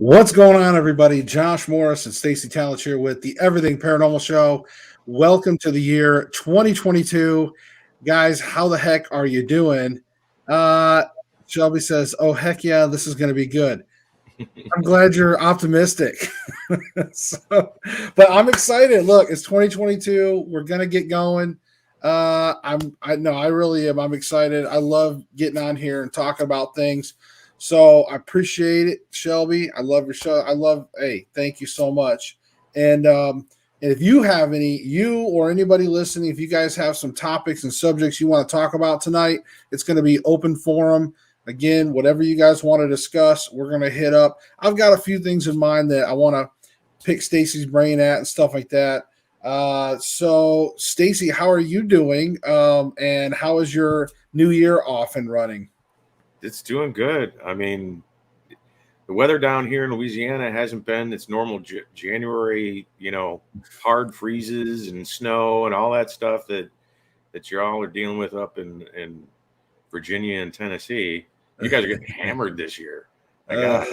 What's going on, everybody? Josh Morris and Stacy Talent here with the Everything Paranormal Show. Welcome to the year 2022. Guys, how the heck are you doing? Uh, Shelby says, oh, heck yeah, this is going to be good. I'm glad you're optimistic. But I'm excited. Look, it's 2022. We're going to get going. I really am. I'm excited. I love getting on here and talking about things. So I appreciate it, Shelby. I love your show. Hey, thank you so much. And if you have you or anybody listening, if you guys have some topics and subjects you want to talk about tonight, it's going to be open forum. Again, whatever you guys want to discuss, we're going to hit up. I've got a few things in mind that I want to pick Stacy's brain at and stuff like that. So Stacy, how are you doing? And how is your new year off and running? It's doing good. I mean, the weather down here in Louisiana hasn't been its normal January, hard freezes and snow and all that stuff that y'all are dealing with up in Virginia and Tennessee. You guys are getting hammered this year. Yeah,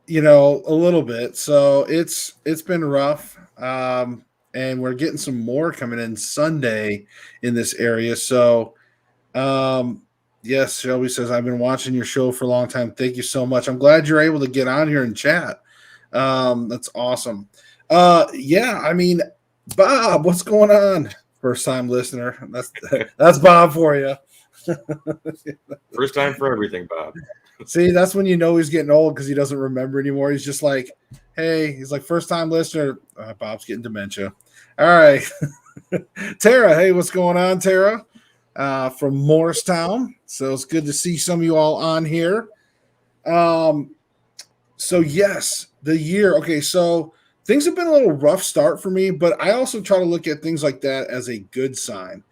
a little bit. So it's been rough. And we're getting some more coming in Sunday in this area. So yes, Shelby says, I've been watching your show for a long time. Thank you so much. I'm glad you're able to get on here and chat. That's awesome. I mean, Bob, what's going on? First time listener. That's Bob for you. First time for everything, Bob. See, that's when you know he's getting old because he doesn't remember anymore. He's just like, hey, he's like first time listener. Bob's getting dementia. All right. Tara, hey, what's going on, Tara? From Morristown. So it's good to see some of you all on here. So yes, the year. Okay, so things have been a little rough start for me, but I also try to look at things like that as a good sign.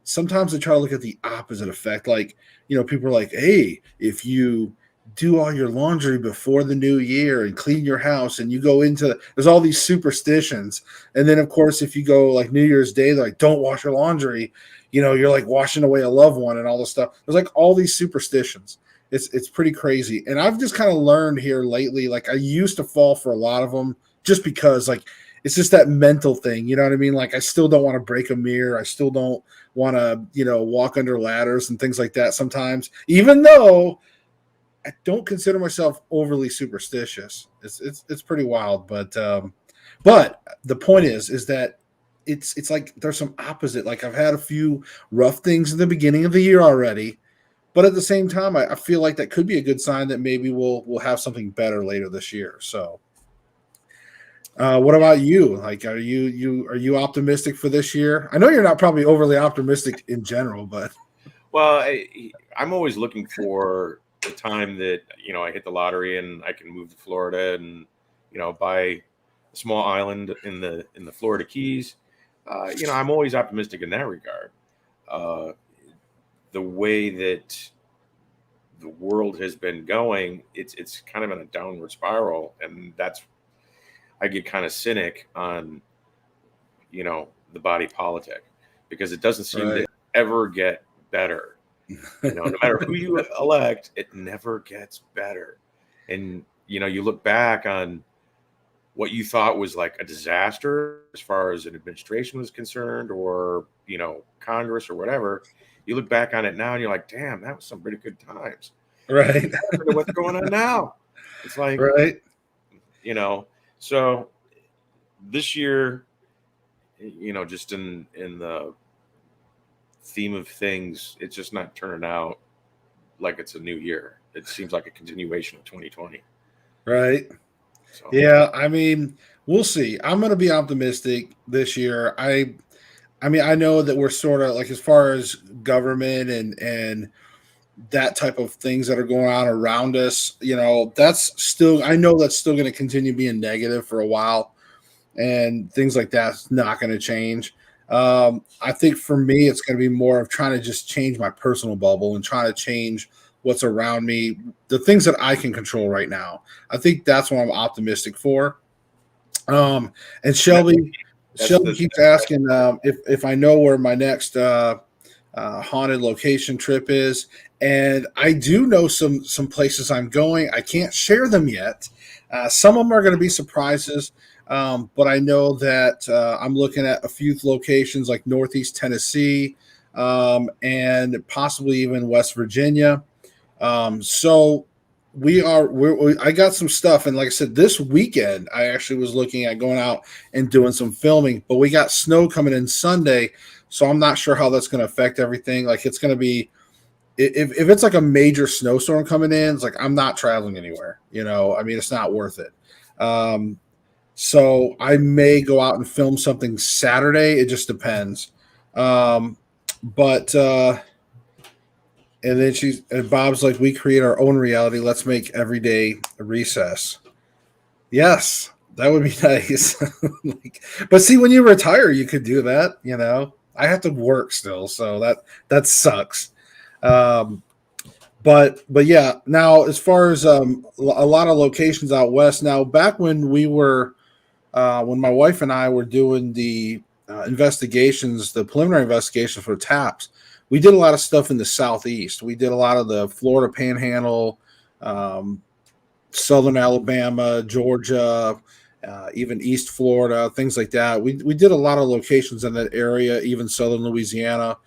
Sometimes I try to look at the opposite effect. Like, people are like, hey, if you do all your laundry before the new year and clean your house and you go into, there's all these superstitions. And then of course, if you go like New Year's Day, they're like, don't wash your laundry. You're like washing away a loved one and all this stuff. There's like all these superstitions. It's pretty crazy. And I've just kind of learned here lately, like I used to fall for a lot of them just because like, it's just that mental thing. You know what I mean? Like I still don't want to break a mirror. I still don't want to, walk under ladders and things like that sometimes, even though I don't consider myself overly superstitious. It's pretty wild. But the point is that it's like there's some opposite. Like I've had a few rough things in the beginning of the year already, but at the same time, I feel like that could be a good sign that maybe we'll have something better later this year. So, what about you? Like, are you optimistic for this year? I know you're not probably overly optimistic in general, but well, I'm always looking for the time that I hit the lottery and I can move to Florida and buy a small island in the Florida Keys. I'm always optimistic in that regard. The way that the world has been going, it's kind of in a downward spiral, and I get kind of cynic on, the body politic because it doesn't seem to ever get better. No matter who you elect, it never gets better. And, you look back on what you thought was like a disaster as far as an administration was concerned or, Congress or whatever. You look back on it now and you're like, damn, that was some pretty good times. Right. What's going on now? It's like, right. So this year, just in the theme of things, it's just not turning out like it's a new year. It seems like a continuation of 2020. Right. So. Yeah, I mean, we'll see. I'm going to be optimistic this year. I know that we're sort of like as far as government and that type of things that are going on around us, that's still going to continue being negative for a while, and things like that's not going to change. I think for me, it's going to be more of trying to just change my personal bubble and trying to change what's around me, the things that I can control right now. I think that's what I'm optimistic for. And Shelby keeps asking if I know where my next haunted location trip is. And I do know some places I'm going. I can't share them yet. Some of them are going to be surprises, but I know that I'm looking at a few locations like Northeast Tennessee, and possibly even West Virginia. So I got some stuff, and like I said, this weekend I actually was looking at going out and doing some filming, but we got snow coming in Sunday, so I'm not sure how that's going to affect everything. Like it's going to be if it's like a major snowstorm coming in, it's like I'm not traveling anywhere. I mean, it's not worth it. So I may go out and film something Saturday. It just depends. But and then Bob's like, we create our own reality. Let's make every day a recess. Yes, that would be nice. But see, when you retire, you could do that. I have to work still, so that sucks. Um, but yeah. Now, as far as a lot of locations out west. Now, back when when my wife and I were doing the investigations, the preliminary investigations for TAPS, we did a lot of stuff in the southeast. We did a lot of the Florida Panhandle, um, southern Alabama, Georgia, even East Florida, things like that. We did a lot of locations in that area, even southern Louisiana,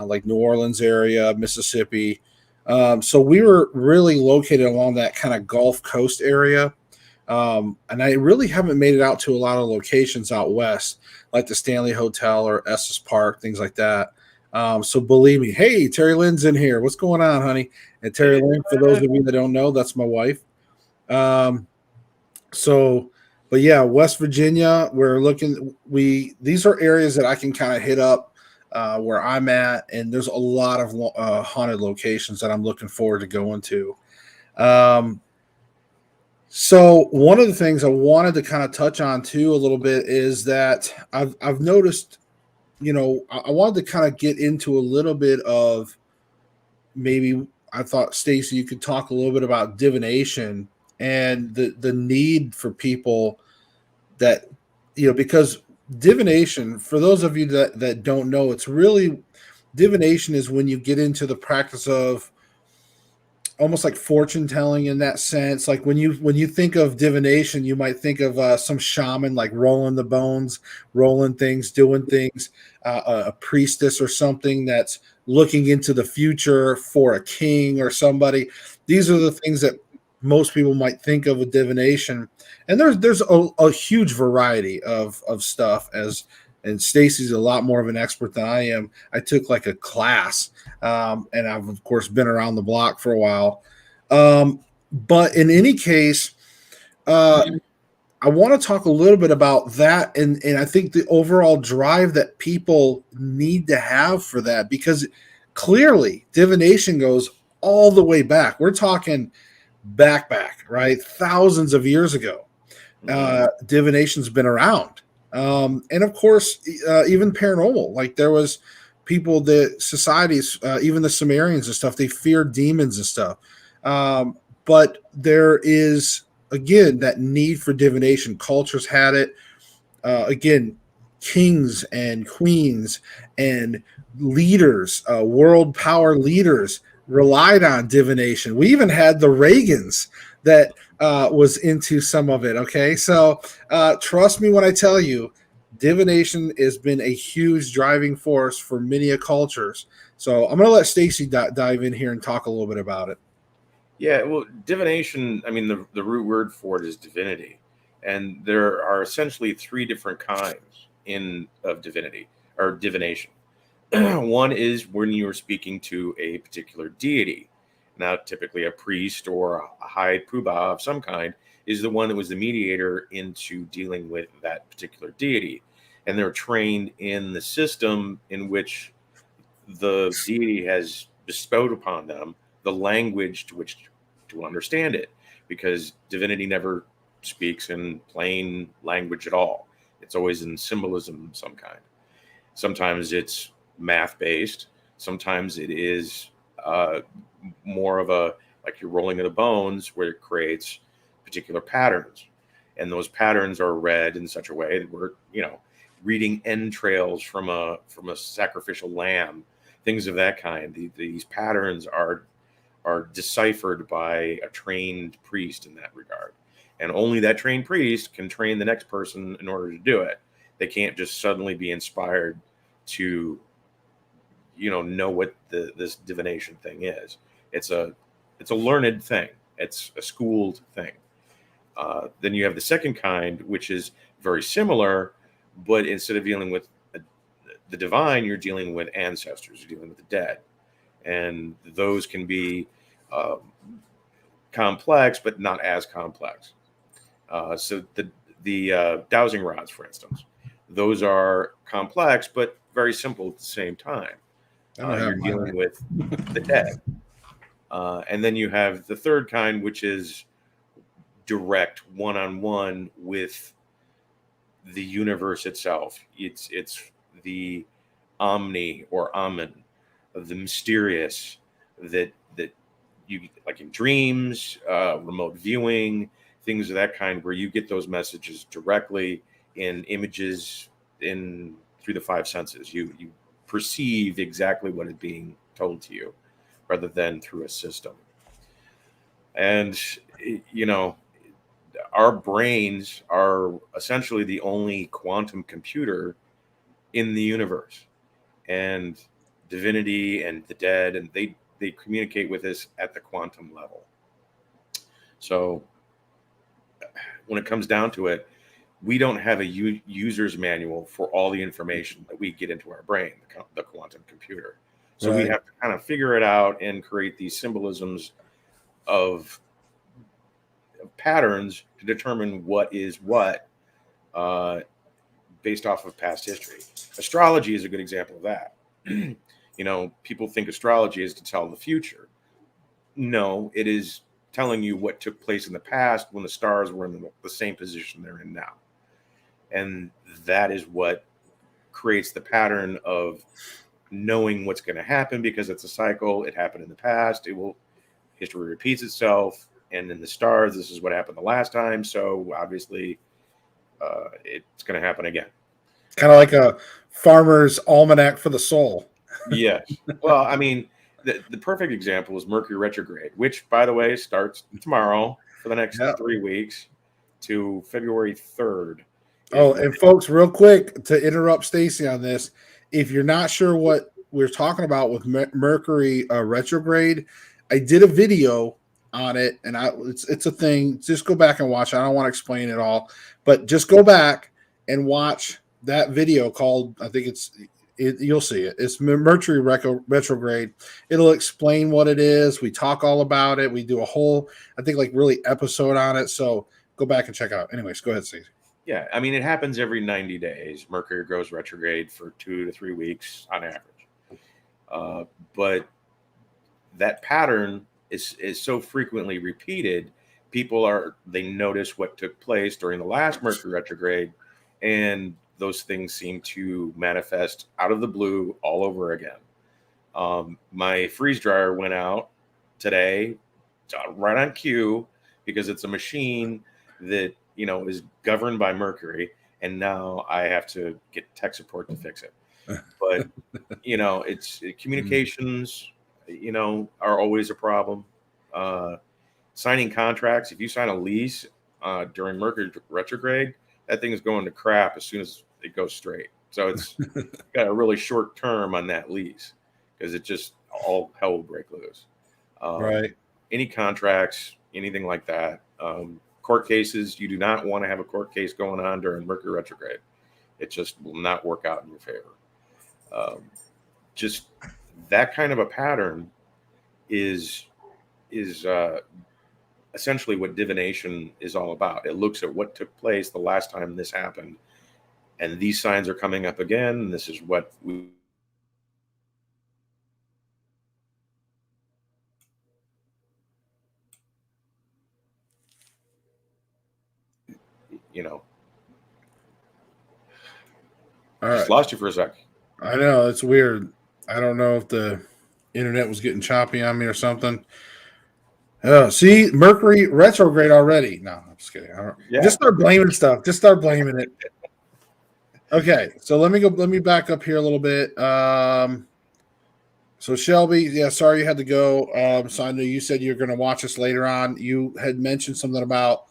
like New Orleans area, Mississippi. So we were really located along that kind of Gulf Coast area. And I really haven't made it out to a lot of locations out west, like the Stanley Hotel or Estes Park, things like that. So believe me, hey, Terry Lynn's in here. What's going on, honey? And Terry Lynn, for those of you that don't know, that's my wife. Um, so, but yeah, West Virginia, we're looking. These are areas that I can kind of hit up where I'm at, and there's a lot of haunted locations that I'm looking forward to going to. Um, so one of the things I wanted to kind of touch on too a little bit is that I've noticed, I wanted to kind of get into a little bit of maybe I thought Stacy, you could talk a little bit about divination and the need for people that because divination, for those of you that don't know, it's really divination is when you get into the practice of almost like fortune telling in that sense. Like when you think of divination, you might think of some shaman like rolling the bones, rolling things, doing things, a priestess or something that's looking into the future for a king or somebody. These are the things that most people might think of with divination, and there's a huge variety of stuff. And Stacy's a lot more of an expert than I am. I took like a class, and I've of course been around the block for a while. But in any case, uh, I want to talk a little bit about that, and I think the overall drive that people need to have for that, because clearly divination goes all the way back. We're talking back, right? Thousands of years ago. Divination's been around. And of course, even paranormal. Like there was people that societies, even the Sumerians and stuff, they feared demons and stuff. But there is again that need for divination. Cultures had it. Again, kings and queens and leaders, world power leaders relied on divination. We even had the Reagans that was into some of it. Okay, so trust me when I tell you, divination has been a huge driving force for many cultures. So I'm going to let Stacy dive in here and talk a little bit about it. Yeah, well, divination, I mean, the root word for it is divinity. And there are essentially three different kinds of divinity or divination. One is when you are speaking to a particular deity. Now, typically a priest or a high poobah of some kind is the one that was the mediator into dealing with that particular deity. And they're trained in the system in which the deity has bestowed upon them the language to which to understand it, because divinity never speaks in plain language at all. It's always in symbolism of some kind. Sometimes it's math based. Sometimes it is more of a like you're rolling of the bones, where it creates particular patterns, and those patterns are read in such a way that we're reading entrails from a sacrificial lamb things of that kind. These patterns are deciphered by a trained priest in that regard, and only that trained priest can train the next person in order to do it. They can't just suddenly be inspired to know what this divination thing is. It's a learned thing. It's a schooled thing. Then you have the second kind, which is very similar, but instead of dealing with the divine, you're dealing with ancestors. You're dealing with the dead, and those can be complex, but not as complex. So the dowsing rods, for instance, those are complex but very simple at the same time. You're dealing with the dead. And then you have the third kind, which is direct one-on-one with the universe itself. It's the omni or amen, of the mysterious, that you like in dreams, remote viewing, things of that kind, where you get those messages directly in images, in through the five senses. You perceive exactly what is being told to you, rather than through a system. And our brains are essentially the only quantum computer in the universe, and divinity and the dead, and they communicate with us at the quantum level. So when it comes down to it, we don't have a user's manual for all the information that we get into our brain, the quantum computer. So we have to kind of figure it out and create these symbolisms of patterns to determine what is what, based off of past history. Astrology is a good example of that. People think astrology is to tell the future. No, it is telling you what took place in the past when the stars were in the same position they're in now. And that is what creates the pattern of knowing what's going to happen, because it's a cycle. It happened in the past. History repeats itself. And in the stars, this is what happened the last time. So obviously, it's going to happen again. Kind of like a farmer's almanac for the soul. Yes. Well, I mean, the perfect example is Mercury Retrograde, which, by the way, starts tomorrow for the next 3 weeks to February 3rd. Oh, and folks, real quick, to interrupt Stacy on this, if you're not sure what we're talking about with Mercury Retrograde, I did a video on it, and it's a thing. Just go back and watch it. I don't want to explain it all, but just go back and watch that video called, I think you'll see it. It's Mercury Retrograde. It'll explain what it is. We talk all about it. We do a whole, I think, like really episode on it. So go back and check it out. Anyways, go ahead, Stacey. Yeah, I mean, it happens every 90 days. Mercury goes retrograde for 2 to 3 weeks on average. But that pattern is so frequently repeated, they notice what took place during the last Mercury retrograde, and those things seem to manifest out of the blue all over again. My freeze dryer went out today, right on cue, because it's a machine that is governed by Mercury, and now I have to get tech support to fix it. But it's communications, are always a problem. Signing contracts. If you sign a lease during Mercury retrograde, that thing is going to crap as soon as it goes straight. So it's got a really short term on that lease, because it just all hell will break loose. Right. Any contracts, anything like that. Court cases, you do not want to have a court case going on during Mercury retrograde. It just will not work out in your favor. Just that kind of a pattern is essentially what divination is all about. It looks at what took place the last time this happened, and these signs are coming up again, and this is what we All right. Lost you for a sec. I know, it's weird. I don't know if the internet was getting choppy on me or something. See, Mercury retrograde already. No, I'm just kidding. Just start blaming stuff. Just start blaming it. Okay, so let me back up here a little bit. So Shelby, yeah, sorry you had to go. So I know you said you're going to watch us later on. You had mentioned something about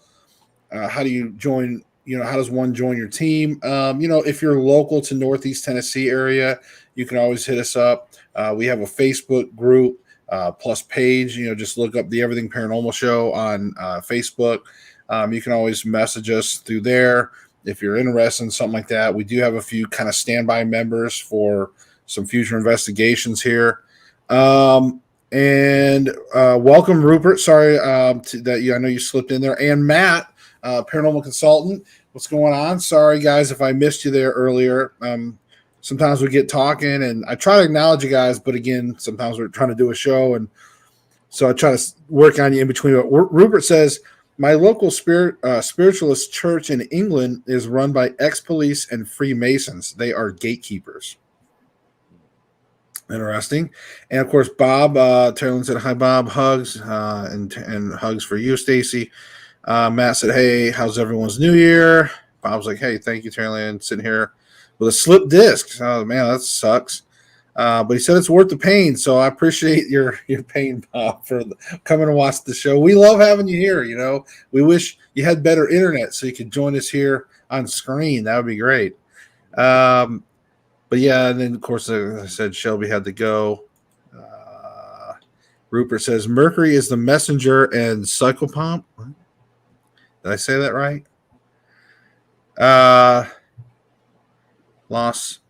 how do you join? How does one join your team? If you're local to Northeast Tennessee area, you can always hit us up. We have a Facebook group plus page. Just look up the Everything Paranormal Show on Facebook. You can always message us through there if you're interested in something like that. We do have a few kind of standby members for some future investigations here. And welcome, Rupert. Sorry I know you slipped in there, and Matt, paranormal consultant. What's going on? Sorry, guys, if I missed you there earlier. Sometimes we get talking, and I try to acknowledge you guys, but again, sometimes we're trying to do a show, and so I try to work on you in between. Rupert says my local spiritualist church in England is run by ex-police and Freemasons. They are gatekeepers. Interesting. And of course, Bob Terrell said hi, Bob. Hugs and hugs for you, Stacy. Matt said, hey, how's everyone's new year? Bob's like, hey, thank you, Terrell. Sitting here with a slipped disc. Oh man, that sucks. But he said it's worth the pain, so I appreciate your pain, Bob, for coming to watch the show. We love having you here. We wish you had better internet so you could join us here on screen. That would be great. But yeah, and then of course, I said Shelby had to go. Rupert says Mercury is the messenger and psychopomp. Did I say that right? Loss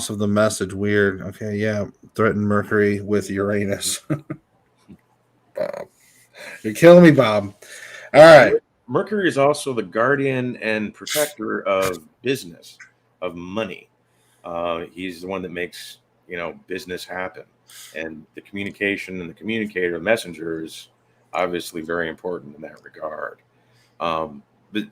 of the message. Weird. Okay, yeah. Threatened Mercury with Uranus. Bob. You're killing me, Bob. All right. Mercury is also the guardian and protector of business, of money. He's the one that makes business happen, and the communication and the communicator, messenger, is obviously very important in that regard. But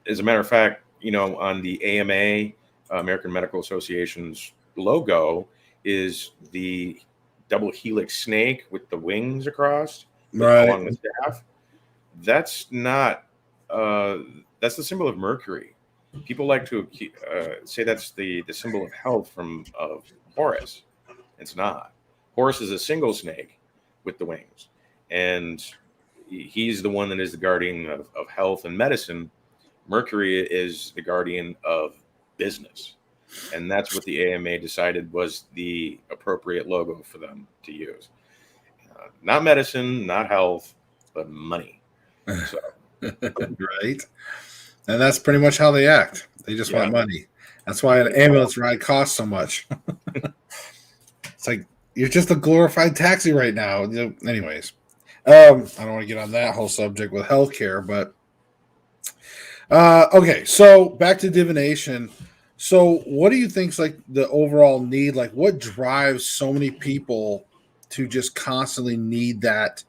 as a matter of fact, on the AMA, American Medical Association's logo is the double helix snake with the wings across, right, along the staff. That's not. That's the symbol of Mercury. People like to say that's the symbol of health of Horus. It's not. Horus is a single snake with the wings, and he's the one that is the guardian of health and medicine. Mercury is the guardian of business, and that's what the AMA decided was the appropriate logo for them to use. Not medicine, not health, but money. So. Right. And that's pretty much how they act. They just want money. That's why an ambulance ride costs so much. It's like you're just a glorified taxi right now. Anyways, I don't want to get on that whole subject with healthcare, but okay. So back to divination. So what do you think's like the overall need? Like what drives so many people to just constantly need that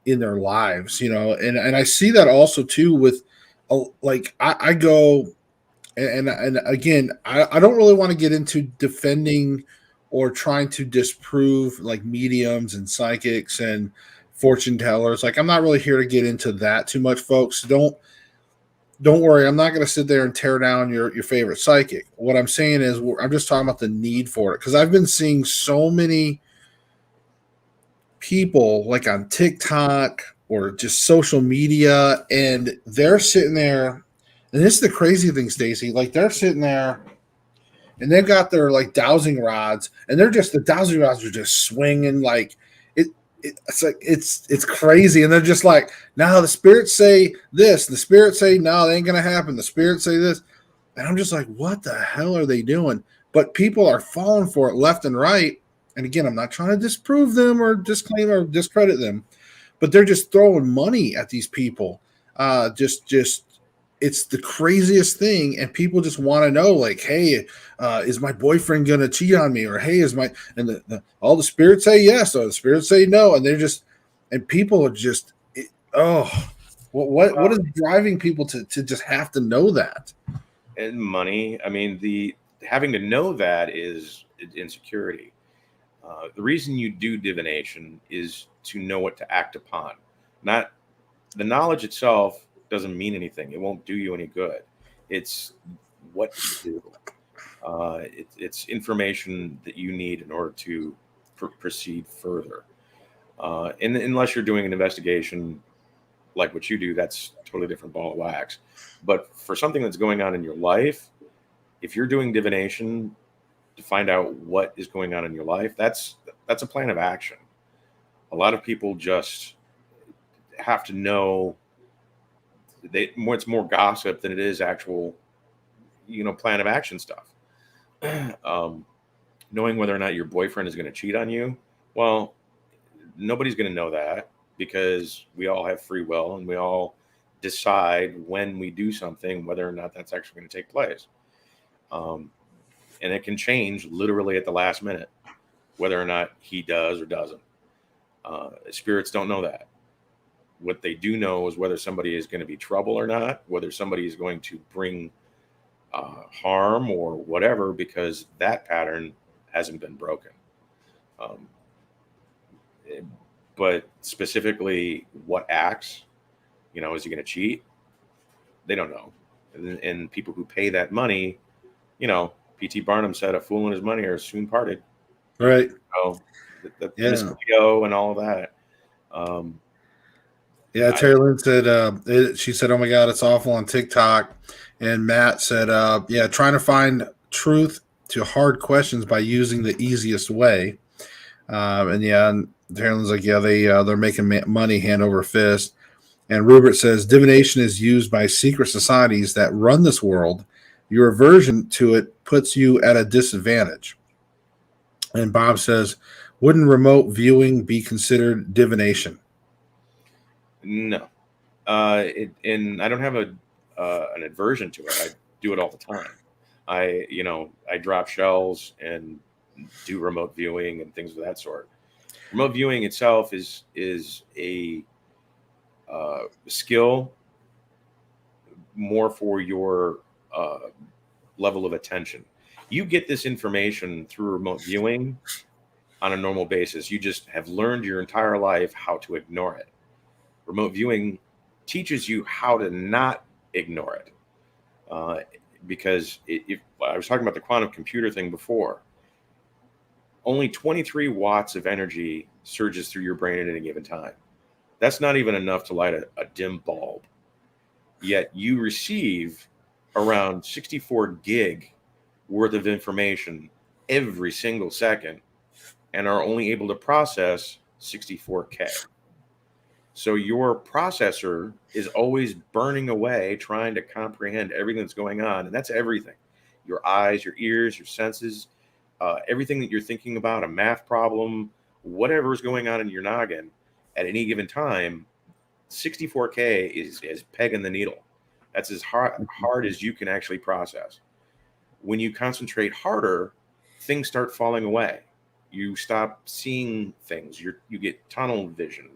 in their lives? And I see that also too with like I go and again I don't really want to get into defending or trying to disprove like mediums and psychics and fortune tellers. Like I'm not really here to get into that too much, folks. Don't worry. I'm not going to sit there and tear down your favorite psychic. What I'm saying is I'm just talking about the need for it, because I've been seeing so many people like on TikTok or just social media, and they're sitting there, and this is the crazy thing, Stacy. Like they're sitting there, and they've got their like dowsing rods, and the dowsing rods are just swinging like it's like it's crazy, and they're just like, now the spirits say this, the spirits say no, that ain't gonna happen. The spirits say this, and I'm just like, what the hell are they doing? But people are falling for it left and right. And again, I'm not trying to disprove them or disclaim or discredit them, but they're just throwing money at these people. Just it's the craziest thing, and people just want to know, like, hey, is my boyfriend gonna cheat on me, or hey, is my and all the spirits say yes, or the spirits say no, and they're just, and people are just, what is driving people to just have to know that? And money. I mean, the having to know that is insecurity. The reason you do divination is to know what to act upon. Not the knowledge itself doesn't mean anything. It won't do you any good. It's what to do. It's information that you need in order to proceed further. And unless you're doing an investigation like what you do, that's a totally different ball of wax. But for something that's going on in your life, if you're doing divination to find out what is going on in your life, that's a plan of action. A lot of people just have to know it's more gossip than it is actual, plan of action stuff. Knowing whether or not your boyfriend is going to cheat on you, well, nobody's going to know that because we all have free will and we all decide when we do something whether or not that's actually going to take place. And it can change literally at the last minute whether or not he does or doesn't. Spirits don't know that. What they do know is whether somebody is going to be trouble or not, whether somebody is going to bring harm or whatever, because that pattern hasn't been broken. But specifically what acts, is he going to cheat? They don't know. And people who pay that money, P.T. Barnum said, a fool and his money are soon parted. Right. So the Mysterio and all of that. Terry Lynn said, she said, oh my God, it's awful on TikTok. And Matt said, trying to find truth to hard questions by using the easiest way. And Terry Lynn's like, they're making money hand over fist. And Rupert says, divination is used by secret societies that run this world. Your aversion to it puts you at a disadvantage. And Bob says, wouldn't remote viewing be considered divination? No. And I don't have an aversion to it. I do it all the time. I drop shells and do remote viewing and things of that sort. Remote viewing itself is a skill more for your level of attention. You get this information through remote viewing on a normal basis. You just have learned your entire life how to ignore it. Remote viewing teaches you how to not ignore it. Because if I was talking about the quantum computer thing before, only 23 watts of energy surges through your brain at any given time. That's not even enough to light a dim bulb. Yet you receive around 64 gig worth of information every single second and are only able to process 64K. So your processor is always burning away trying to comprehend everything that's going on. And that's everything. Your eyes, your ears, your senses, everything that you're thinking about, a math problem, whatever is going on in your noggin at any given time, 64K is pegging the needle. That's as hard as you can actually process. When you concentrate harder, things start falling away. You stop seeing things. You get tunnel vision.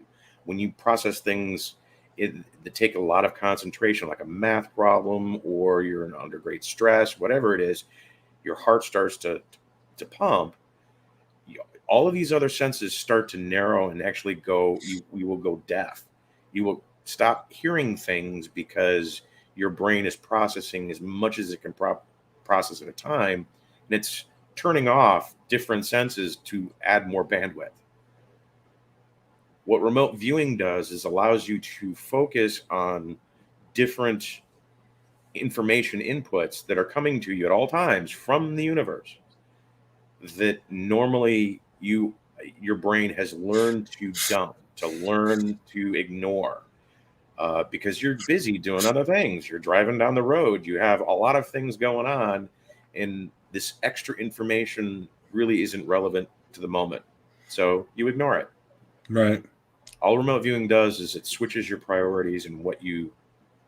When you process things that take a lot of concentration, like a math problem, or you're under great stress, whatever it is, your heart starts to pump. All of these other senses start to narrow and actually go. You will go deaf. You will stop hearing things because your brain is processing as much as it can process at a time, and it's turning off different senses to add more bandwidth. What remote viewing does is allows you to focus on different information inputs that are coming to you at all times from the universe that normally your brain has learned to dump, to learn to ignore, because you're busy doing other things. You're driving down the road. You have a lot of things going on, and this extra information really isn't relevant to the moment. So you ignore it. Right. All remote viewing does is it switches your priorities and what you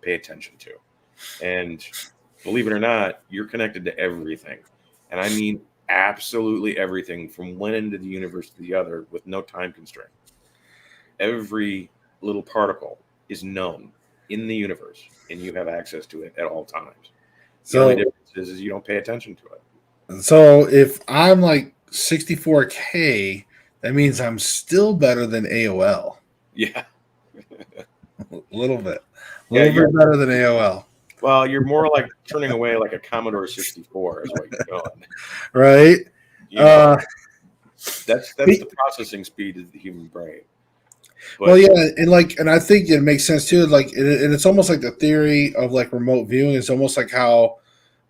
pay attention to. And believe it or not, you're connected to everything. And I mean absolutely everything from one end of the universe to the other with no time constraint. Every little particle is known in the universe, and you have access to it at all times. The only difference is you don't pay attention to it. So if I'm like 64K, that means I'm still better than AOL. Yeah. A little bit. A little bit better than AOL. Well, you're more like turning away like a Commodore 64 is what you're doing. Right? That's the processing speed of the human brain. Well, But yeah, and I think it makes sense too. Like, and it's almost like the theory of like remote viewing. It's almost like how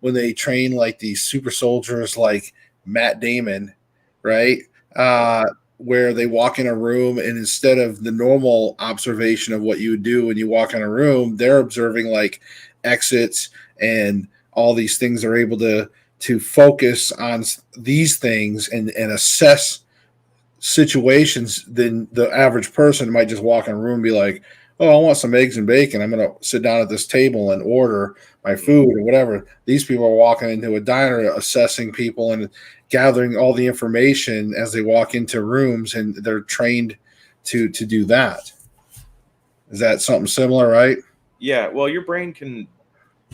when they train like these super soldiers, like Matt Damon, right? Uh, where they walk in a room and instead of the normal observation of what you would do when you walk in a room, they're observing like exits and all these things. Are able to focus on these things and assess situations, then the average person might just walk in a room and be like, "Oh, I want some eggs and bacon. I'm going to sit down at this table and order my food or whatever." These people are walking into a diner, assessing people and gathering all the information as they walk into rooms, and they're trained to do that. Is that something similar, right? yeah, well, your brain can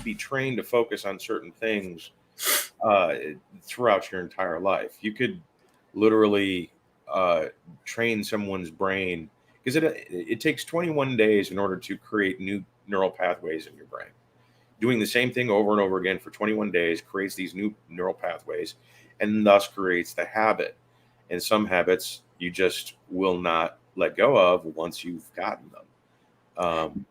be trained to focus on certain things uh, throughout your entire life. You could literally uh, train someone's brain because it takes 21 days in order to create new neural pathways in your brain. Doing the same thing over and over again for 21 days creates these new neural pathways and thus creates the habit. And some habits you just will not let go of once you've gotten them. Um,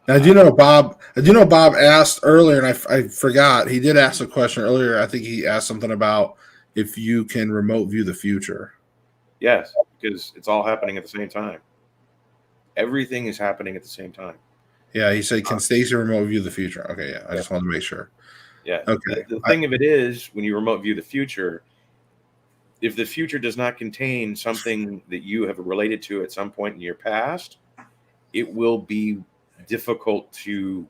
Now, I do know Bob asked earlier, and I forgot. He did ask a question earlier. I think he asked something about if you can remote view the future. yes, because it's all happening at the same time. Everything is happening at the same time. Yeah, he said, "Can Stacy remote view the future?" Okay, yeah, I Yeah. just wanted to make sure. Yeah. Okay, The thing of it is, when you remote view the future, if the future does not contain something that you have related to at some point in your past, it will be difficult to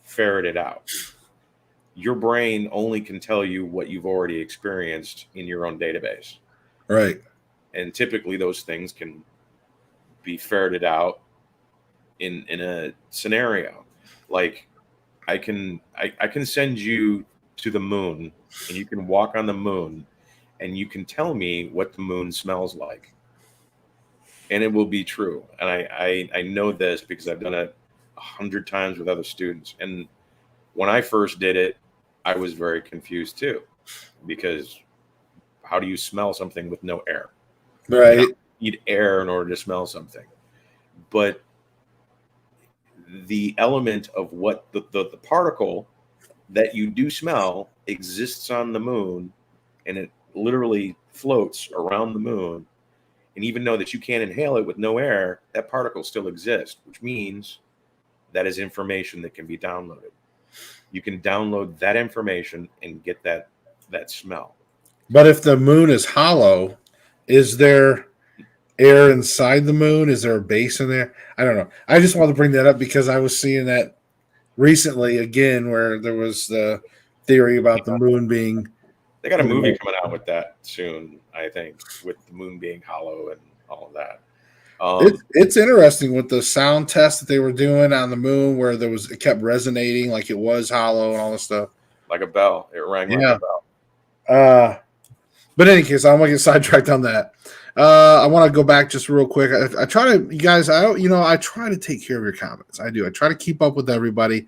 ferret it out. Your brain only can tell you what you've already experienced in your own database. right. And typically those things can be ferreted out in a scenario. Like I can send you to the moon and you can walk on the moon and you can tell me what the moon smells like. And it will be true. And I know this because I've done it 100 times with other students. And when I first did it, I was very confused too, because how do you smell something with no air? You Right. need air in order to smell something. But the element of what the particle that you do smell exists on the moon, and it literally floats around the moon. And even though that you can't inhale it with no air, that particle still exists, which means that is information that can be downloaded. You can download that information and get that smell. But if the moon is hollow, is there air inside the moon? Is there a base in there? I don't know. I just wanted to bring that up because I was seeing that recently again, where there was the theory about the moon being, They got a you movie know, coming out with that soon, I think, with the moon being hollow and all of that. Um, it's interesting with the sound test that they were doing on the moon, where it kept resonating like it was hollow and all this stuff. like a bell. It rang like a Yeah. bell. But in any case, I don't want to get sidetracked on that. I want to go back just real quick. I try to, you guys, I try to take care of your comments. I do. I try to keep up with everybody.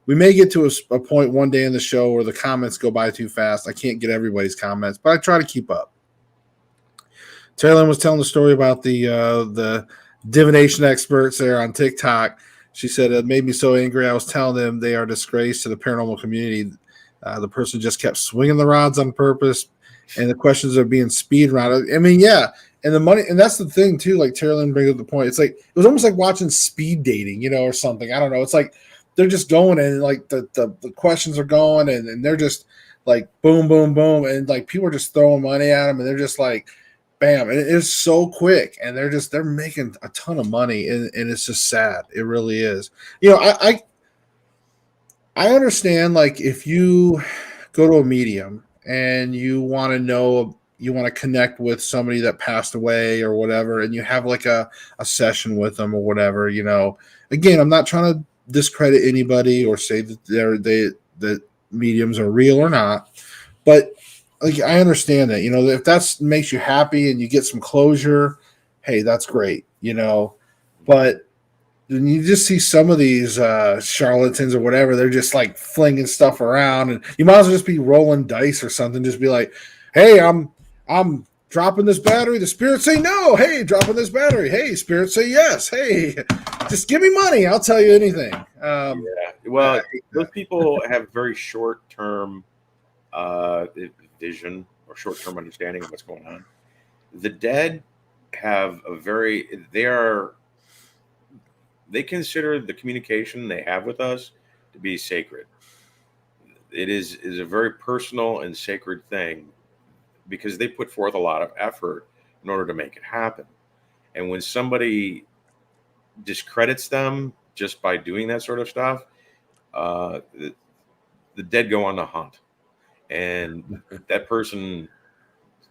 We may get to a point one day in the show where the comments go by too fast. I can't get everybody's comments, but I try to keep up. Taylor was telling the story about the divination experts there on TikTok. She said it made me so angry. I was telling them they are a disgrace to the paranormal community. The person just kept swinging the rods on purpose, and the questions are being speed rounded. I mean, yeah, and the money, and that's the thing too. Like Taylor brings up the point. It's like it was almost like watching speed dating, or something. I don't know. It's like they're just going and like the questions are going and they're just like boom, boom, boom, and like people are just throwing money at them, and they're just like bam, and it is so quick, and they're making a ton of money, and it's just sad. It really is. I understand, like, if you go to a medium and you want to connect with somebody that passed away or whatever, and you have like a session with them or whatever. Again, I'm not trying to discredit anybody or say that that mediums are real or not, but like I understand that, if that makes you happy and you get some closure, hey, that's great, but and you just see some of these charlatans or whatever. They're just like flinging stuff around, and you might as well just be rolling dice or something. Just be like, "Hey, I'm dropping this battery. The spirits say no. Hey, dropping this battery. Hey, spirits say yes. Hey, just give me money. I'll tell you anything. Yeah. Well, those people have very short-term vision or short-term understanding of what's going on. The dead have a very they consider the communication they have with us to be sacred. It is a very personal and sacred thing because they put forth a lot of effort in order to make it happen. And when somebody discredits them just by doing that sort of stuff, the dead go on the hunt, and that person,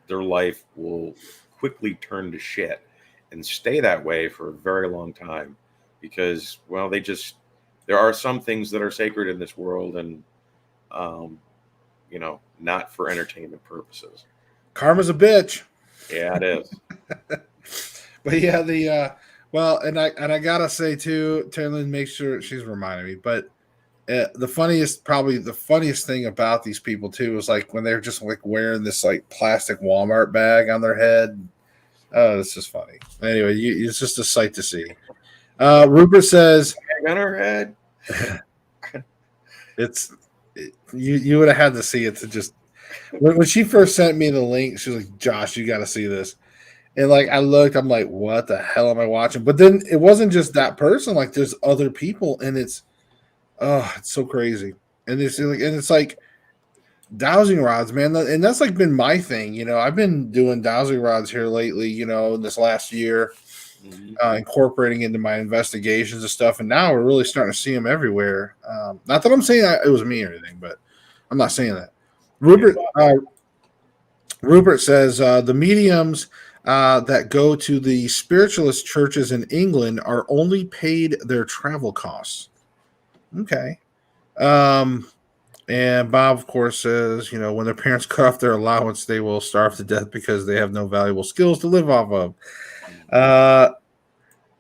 their life will quickly turn to shit and stay that way for a very long time because, well, there are some things that are sacred in this world, and not for entertainment purposes. Karma's a bitch. Yeah, it is. But yeah, and I gotta say too, Taylor, make sure she's reminding me. But probably the funniest thing about these people too is like when they're just like wearing this like plastic Walmart bag on their head. Oh, it's just funny. Anyway, it's just a sight to see. Rupert says, on her head. You would have had to see it to just when she first sent me the link. She was like, "Josh, you got to see this." And like I looked, I'm like, "What the hell am I watching?" But then it wasn't just that person. Like there's other people, and it's so crazy. And it's like dowsing rods, man. And that's like been my thing. I've been doing dowsing rods here lately. In this last year. Incorporating into my investigations and stuff, and now we're really starting to see them everywhere. Not that I'm saying it was me or anything, but I'm not saying that. Rupert says the mediums that go to the spiritualist churches in England are only paid their travel costs. Okay. And Bob, of course, says, when their parents cut off their allowance, they will starve to death because they have no valuable skills to live off of.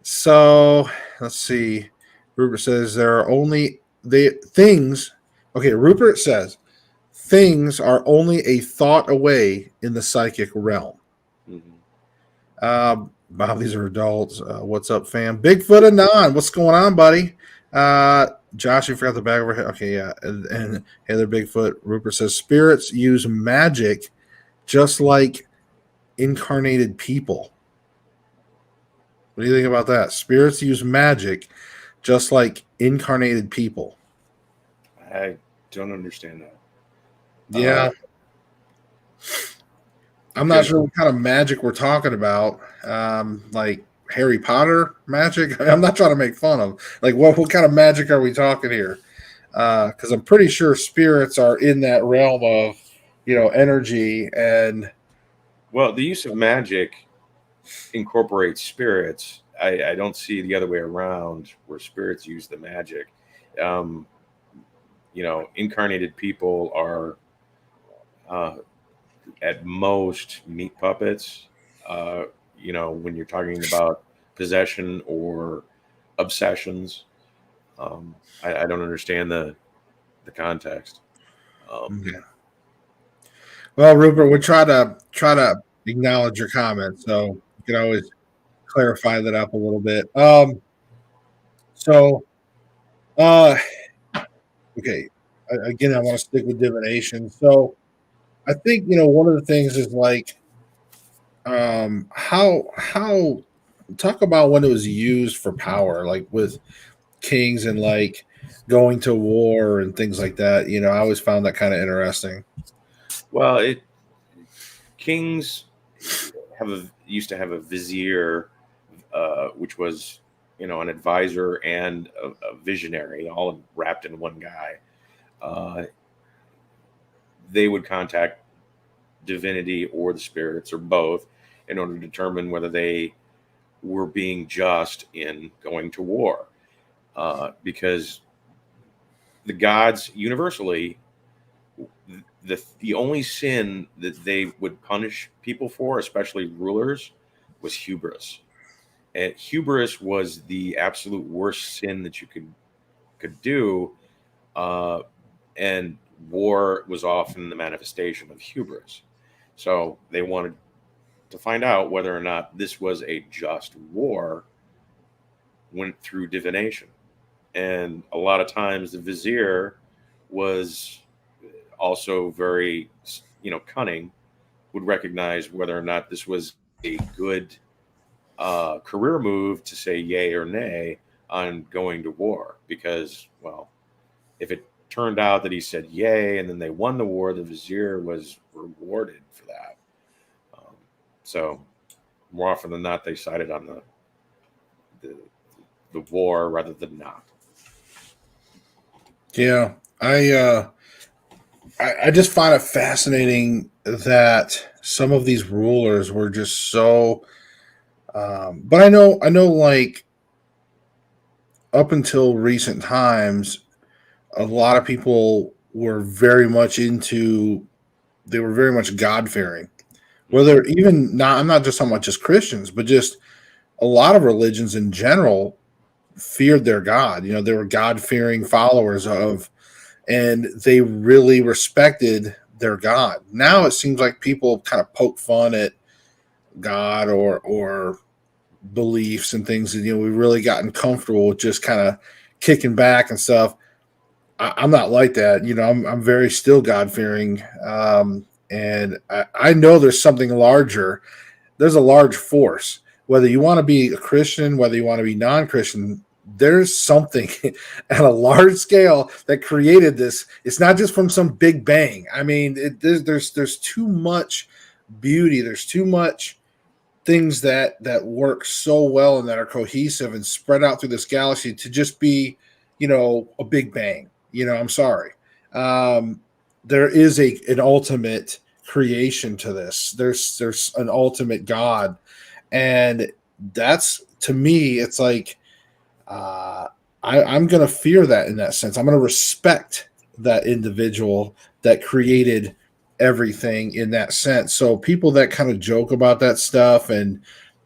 So let's see. Rupert says there are only things. Okay, Rupert says things are only a thought away in the psychic realm. Bob, these are adults. What's up, fam? Bigfoot Anon. What's going on, buddy? Josh, you forgot the bag over here. Okay, yeah. And Heather Bigfoot. Rupert says spirits use magic just like incarnated people. What do you think about that? Spirits use magic just like incarnated people. I don't understand that. Yeah. I'm not sure what kind of magic we're talking about. Like Harry Potter magic? I'm not trying to make fun of. Like, what kind of magic are we talking here? Because I'm pretty sure spirits are in that realm of, energy and. Well, the use of magic incorporates spirits. I don't see the other way around where spirits use the magic. Incarnated people are at most meat puppets. When you're talking about possession or obsessions, I don't understand the context. Yeah. Well, Rupert, we try to acknowledge your comments, so you can always clarify that up a little bit. So, okay. Again, I want to stick with divination. So, I think one of the things is like, how talk about when it was used for power, like with kings and like going to war and things like that. I always found that kind of interesting. Well, kings used to have a vizier, which was an advisor and a visionary, all wrapped in one guy. They would contact divinity or the spirits or both in order to determine whether they were being just in going to war, because the gods universally, the only sin that they would punish people for, especially rulers, was hubris. And hubris was the absolute worst sin that you could do, and war was often the manifestation of hubris. So they wanted to find out whether or not this was a just war went through divination. And a lot of times the vizier was also very, cunning, would recognize whether or not this was a good career move to say yay or nay on going to war. Because, well, if it turned out that he said yay and then they won the war, the vizier was rewarded for that. So more often than not, they sided on the, the war rather than not. Yeah, I just find it fascinating that some of these rulers were just so. But I know, like up until recent times, a lot of people were very much into. They were very much God fearing. Whether even not, I'm not just talking about just Christians, but just a lot of religions in general feared their God. They were God fearing followers of, and they really respected their God. Now it seems like people kind of poke fun at God or beliefs and things. And, we've really gotten comfortable with just kind of kicking back and stuff. I'm not like that. I'm very still God fearing. And I know there's something larger. There's a large force. Whether you want to be a Christian, whether you want to be non-Christian, there's something at a large scale that created this. It's not just from some big bang. I mean, there's too much beauty. There's too much things that work so well and that are cohesive and spread out through this galaxy to just be, a big bang. I'm sorry. Um, there is an ultimate creation to this. There's an ultimate God, and that's, to me, it's like, uh, I'm going to fear that in that sense. I'm going to respect that individual that created everything in that sense. So people that kind of joke about that stuff and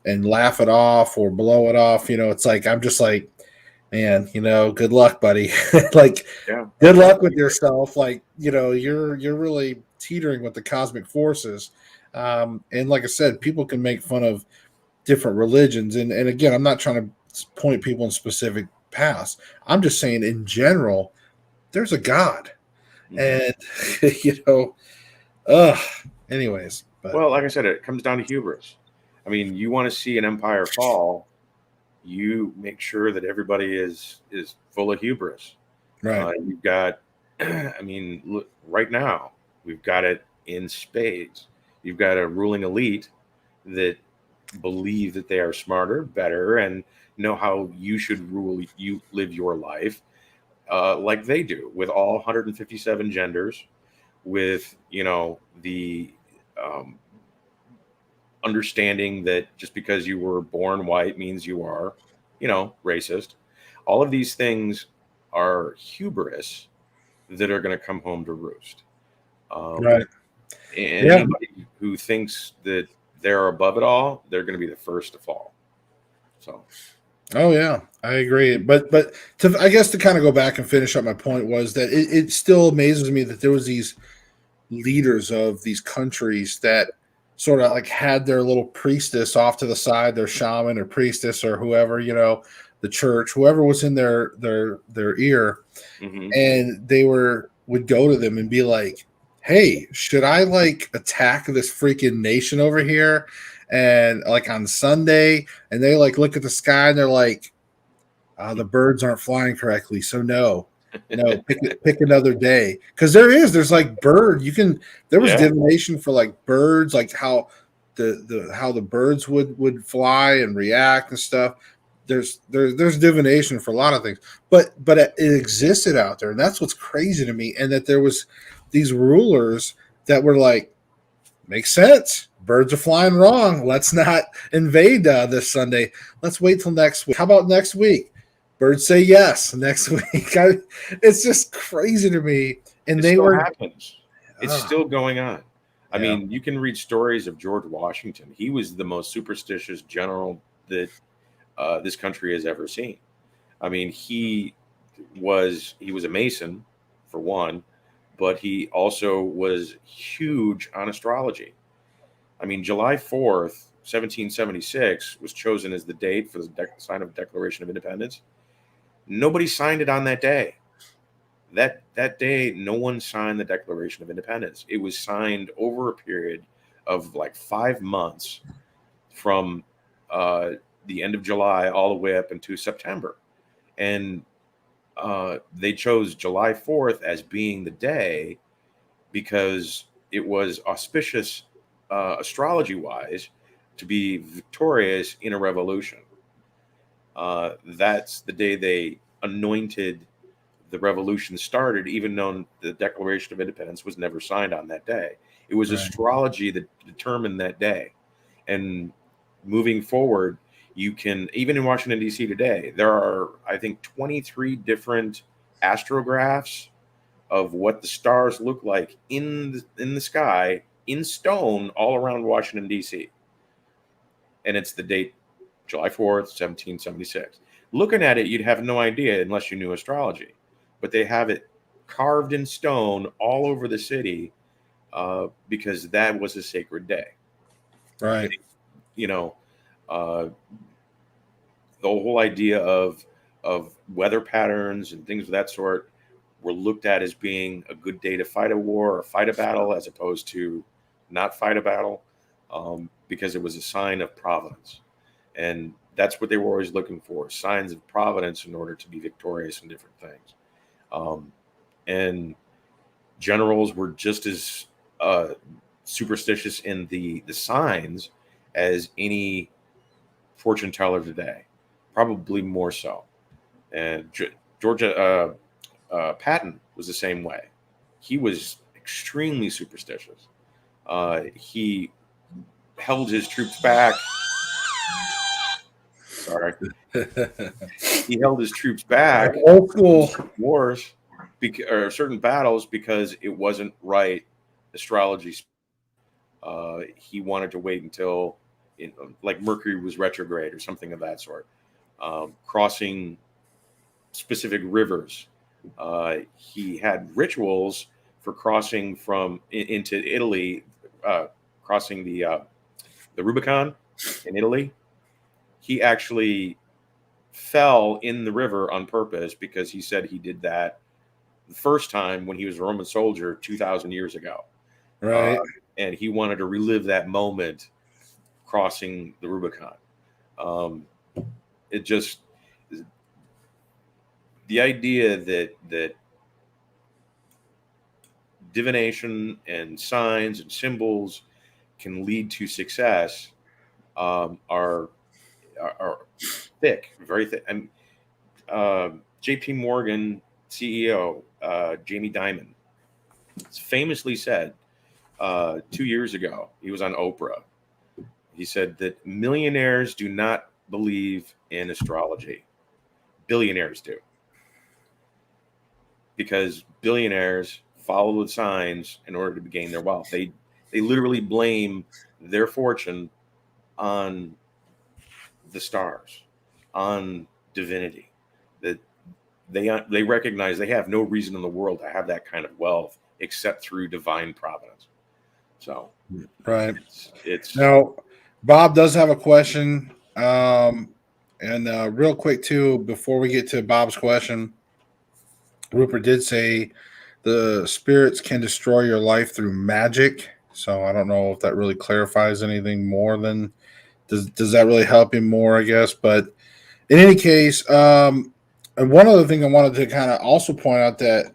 laugh it off or blow it off, it's like, I'm just like, man, good luck, buddy. Like, Yeah, good luck with yourself. Like, you're really teetering with the cosmic forces. And like I said, people can make fun of different religions. And again, I'm not trying to point people in specific paths. I'm just saying in general, there's a God. mm-hmm. And, you know, ugh. Anyways, but Well, like I said, it comes down to hubris. I mean, you want to see an empire fall, you make sure that everybody is full of hubris. right. You've got, I mean, look, right now we've got it in spades. You've got a ruling elite that believe that they are smarter, better, and know how you should you live your life, like they do, with all 157 genders, with the um, understanding that just because you were born white means you are, racist. All of these things are hubris that are going to come home to roost. Um, Right. and Yeah. anybody who thinks that they're above it all, they're going to be the first to fall. So, Oh yeah, I agree. But I guess to kind of go back and finish up my point was that it still amazes me that there was these leaders of these countries that sort of like had their little priestess off to the side, their shaman or priestess or whoever, the church, whoever was in their ear, mhm. and they would go to them and be like, "Hey, should I like attack this freaking nation over here?" And like on Sunday, and they like look at the sky and they're like, the birds aren't flying correctly, so no, pick another day. Because there's like bird. There was Yeah, divination for like birds, like how how the birds would fly and react and stuff. There's divination for a lot of things, but it existed out there, and that's what's crazy to me. And that there was these rulers that were like, makes sense. Birds are flying wrong. Let's not invade this Sunday. Let's wait till next week. How about next week? Birds say yes next week. It's just crazy to me. And it they still were, happens. It's still going on. I yeah, mean, you can read stories of George Washington. He was the most superstitious general that this country has ever seen. I mean, he was a Mason, for one, but he also was huge on astrology. I mean, July 4th, 1776 was chosen as the date for the sign of Declaration of Independence. Nobody signed it on that day. That day, no one signed the Declaration of Independence. It was signed over a period of like 5 months from uh, the end of July all the way up into September. And they chose July 4th as being the day because it was auspicious astrology wise to be victorious in a revolution. That's the day they anointed the revolution started, even though the Declaration of Independence was never signed on that day. It was Right. astrology that determined that day. And moving forward, you can, even in Washington, D.C. today, there are, I think, 23 different astrographs of what the stars look like in the sky in stone all around Washington, D.C. And it's the date July 4th, 1776. Looking at it, you'd have no idea unless you knew astrology. But they have it carved in stone all over the city because that was a sacred day. Right. You know, uh, the whole idea of weather patterns and things of that sort were looked at as being a good day to fight a war or fight a battle, as opposed to not fight a battle, because it was a sign of providence. And that's what they were always looking for, signs of providence in order to be victorious in different things. Um, and generals were just as superstitious in the signs as any fortune teller today, probably more so. And Georgia Patton was the same way. He was extremely superstitious. He held his troops back. Sorry, he held his troops back Old from school. certain wars or certain battles because it wasn't right astrology. He wanted to wait until, like Mercury was retrograde or something of that sort. Crossing specific rivers. He had rituals for crossing into Italy, crossing the Rubicon in Italy. He actually fell in the river on purpose because he said he did that the first time when he was a Roman soldier 2,000 years ago. Uh, Right. and he wanted to relive that moment crossing the Rubicon. Um, it just, the idea that divination and signs and symbols can lead to success are thick, very thick. And J.P. Morgan CEO Jamie Dimon famously said 2 years ago, he was on Oprah. He said that millionaires do not believe in astrology, billionaires do, because billionaires follow the signs in order to gain their wealth. They literally blame their fortune on the stars, on divinity. That they recognize they have no reason in the world to have that kind of wealth except through divine providence. So Right. it's Now, Bob does have a question. And real quick, too, before we get to Bob's question, Rupert did say the spirits can destroy your life through magic. So I don't know if that really clarifies anything more than does that really help him more, I guess. But in any case, and one other thing I wanted to kind of also point out that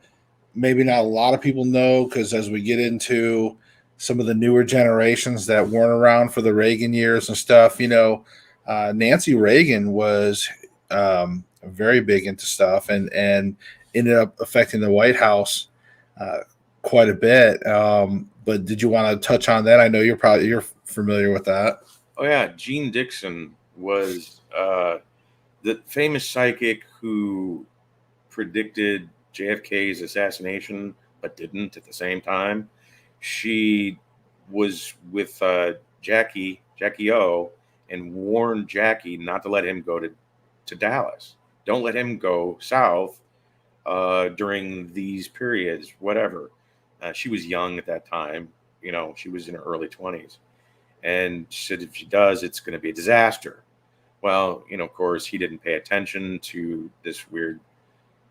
maybe not a lot of people know, because as we get into some of the newer generations that weren't around for the Reagan years and stuff, Nancy Reagan was very big into stuff and ended up affecting the White House uh, quite a bit. But did you want to touch on that? I know you're familiar with that. oh yeah, Gene Dixon was the famous psychic who predicted JFK's assassination, but didn't at the same time. She was with Jackie O, and warned Jackie not to let him go to Dallas. Don't let him go south during these periods, whatever. She was young at that time. She was in her early 20s. And she said if she does, it's going to be a disaster. Well, of course, he didn't pay attention to this weird,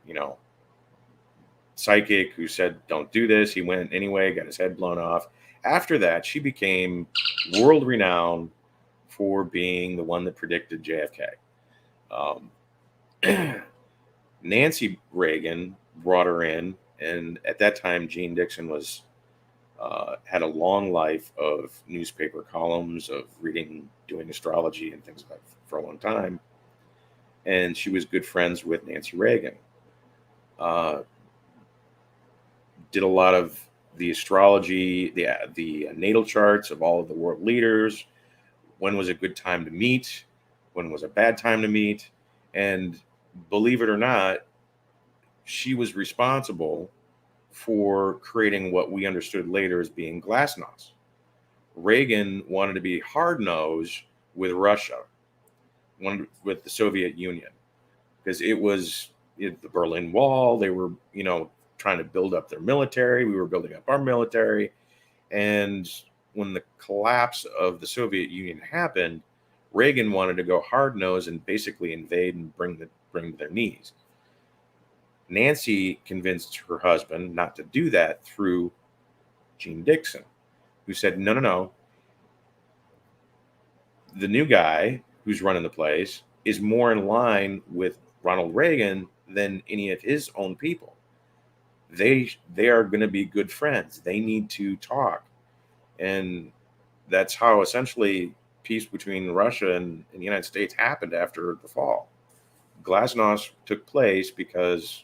you know, psychic who said, don't do this. He went anyway, got his head blown off. After that, she became world renowned for being the one that predicted JFK. Um, Nancy Reagan brought her in, and at that time, Gene Dixon was had a long life of newspaper columns, of reading, doing astrology, and things like that for a long time. And she was good friends with Nancy Reagan. Uh, did a lot of the astrology, the natal charts of all of the world leaders. When was a good time to meet? When was a bad time to meet? And believe it or not, she was responsible for creating what we understood later as being glasnost. Reagan wanted to be hard nosed with Russia, with the Soviet Union, because it was the Berlin Wall. They were, trying to build up their military. We were building up our military. And when the collapse of the Soviet Union happened, Reagan wanted to go hard nosed and basically invade and bring to their knees. Nancy convinced her husband not to do that through Gene Dixon, who said, no, no, no. The new guy who's running the place is more in line with Ronald Reagan than any of his own people. They are going to be good friends. They need to talk. And that's how essentially peace between Russia and the United States happened after the fall. Glasnost took place because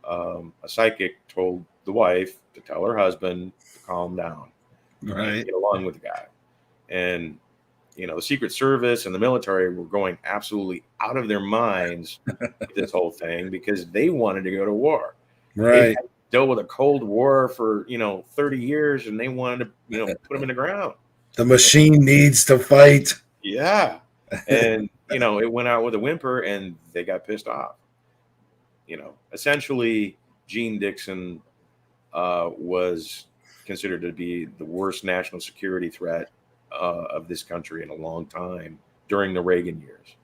a psychic told the wife to tell her husband to calm down and get along with the guy. And, the Secret Service and the military were going absolutely out of their minds with this whole thing because they wanted to go to war. They had dealt with a Cold War for, 30 years, and they wanted to, put them in the ground. The machine needs to fight. Yeah. And, it went out with a whimper, and they got pissed off. Essentially, Gene Dixon was considered to be the worst national security threat of this country in a long time during the Reagan years.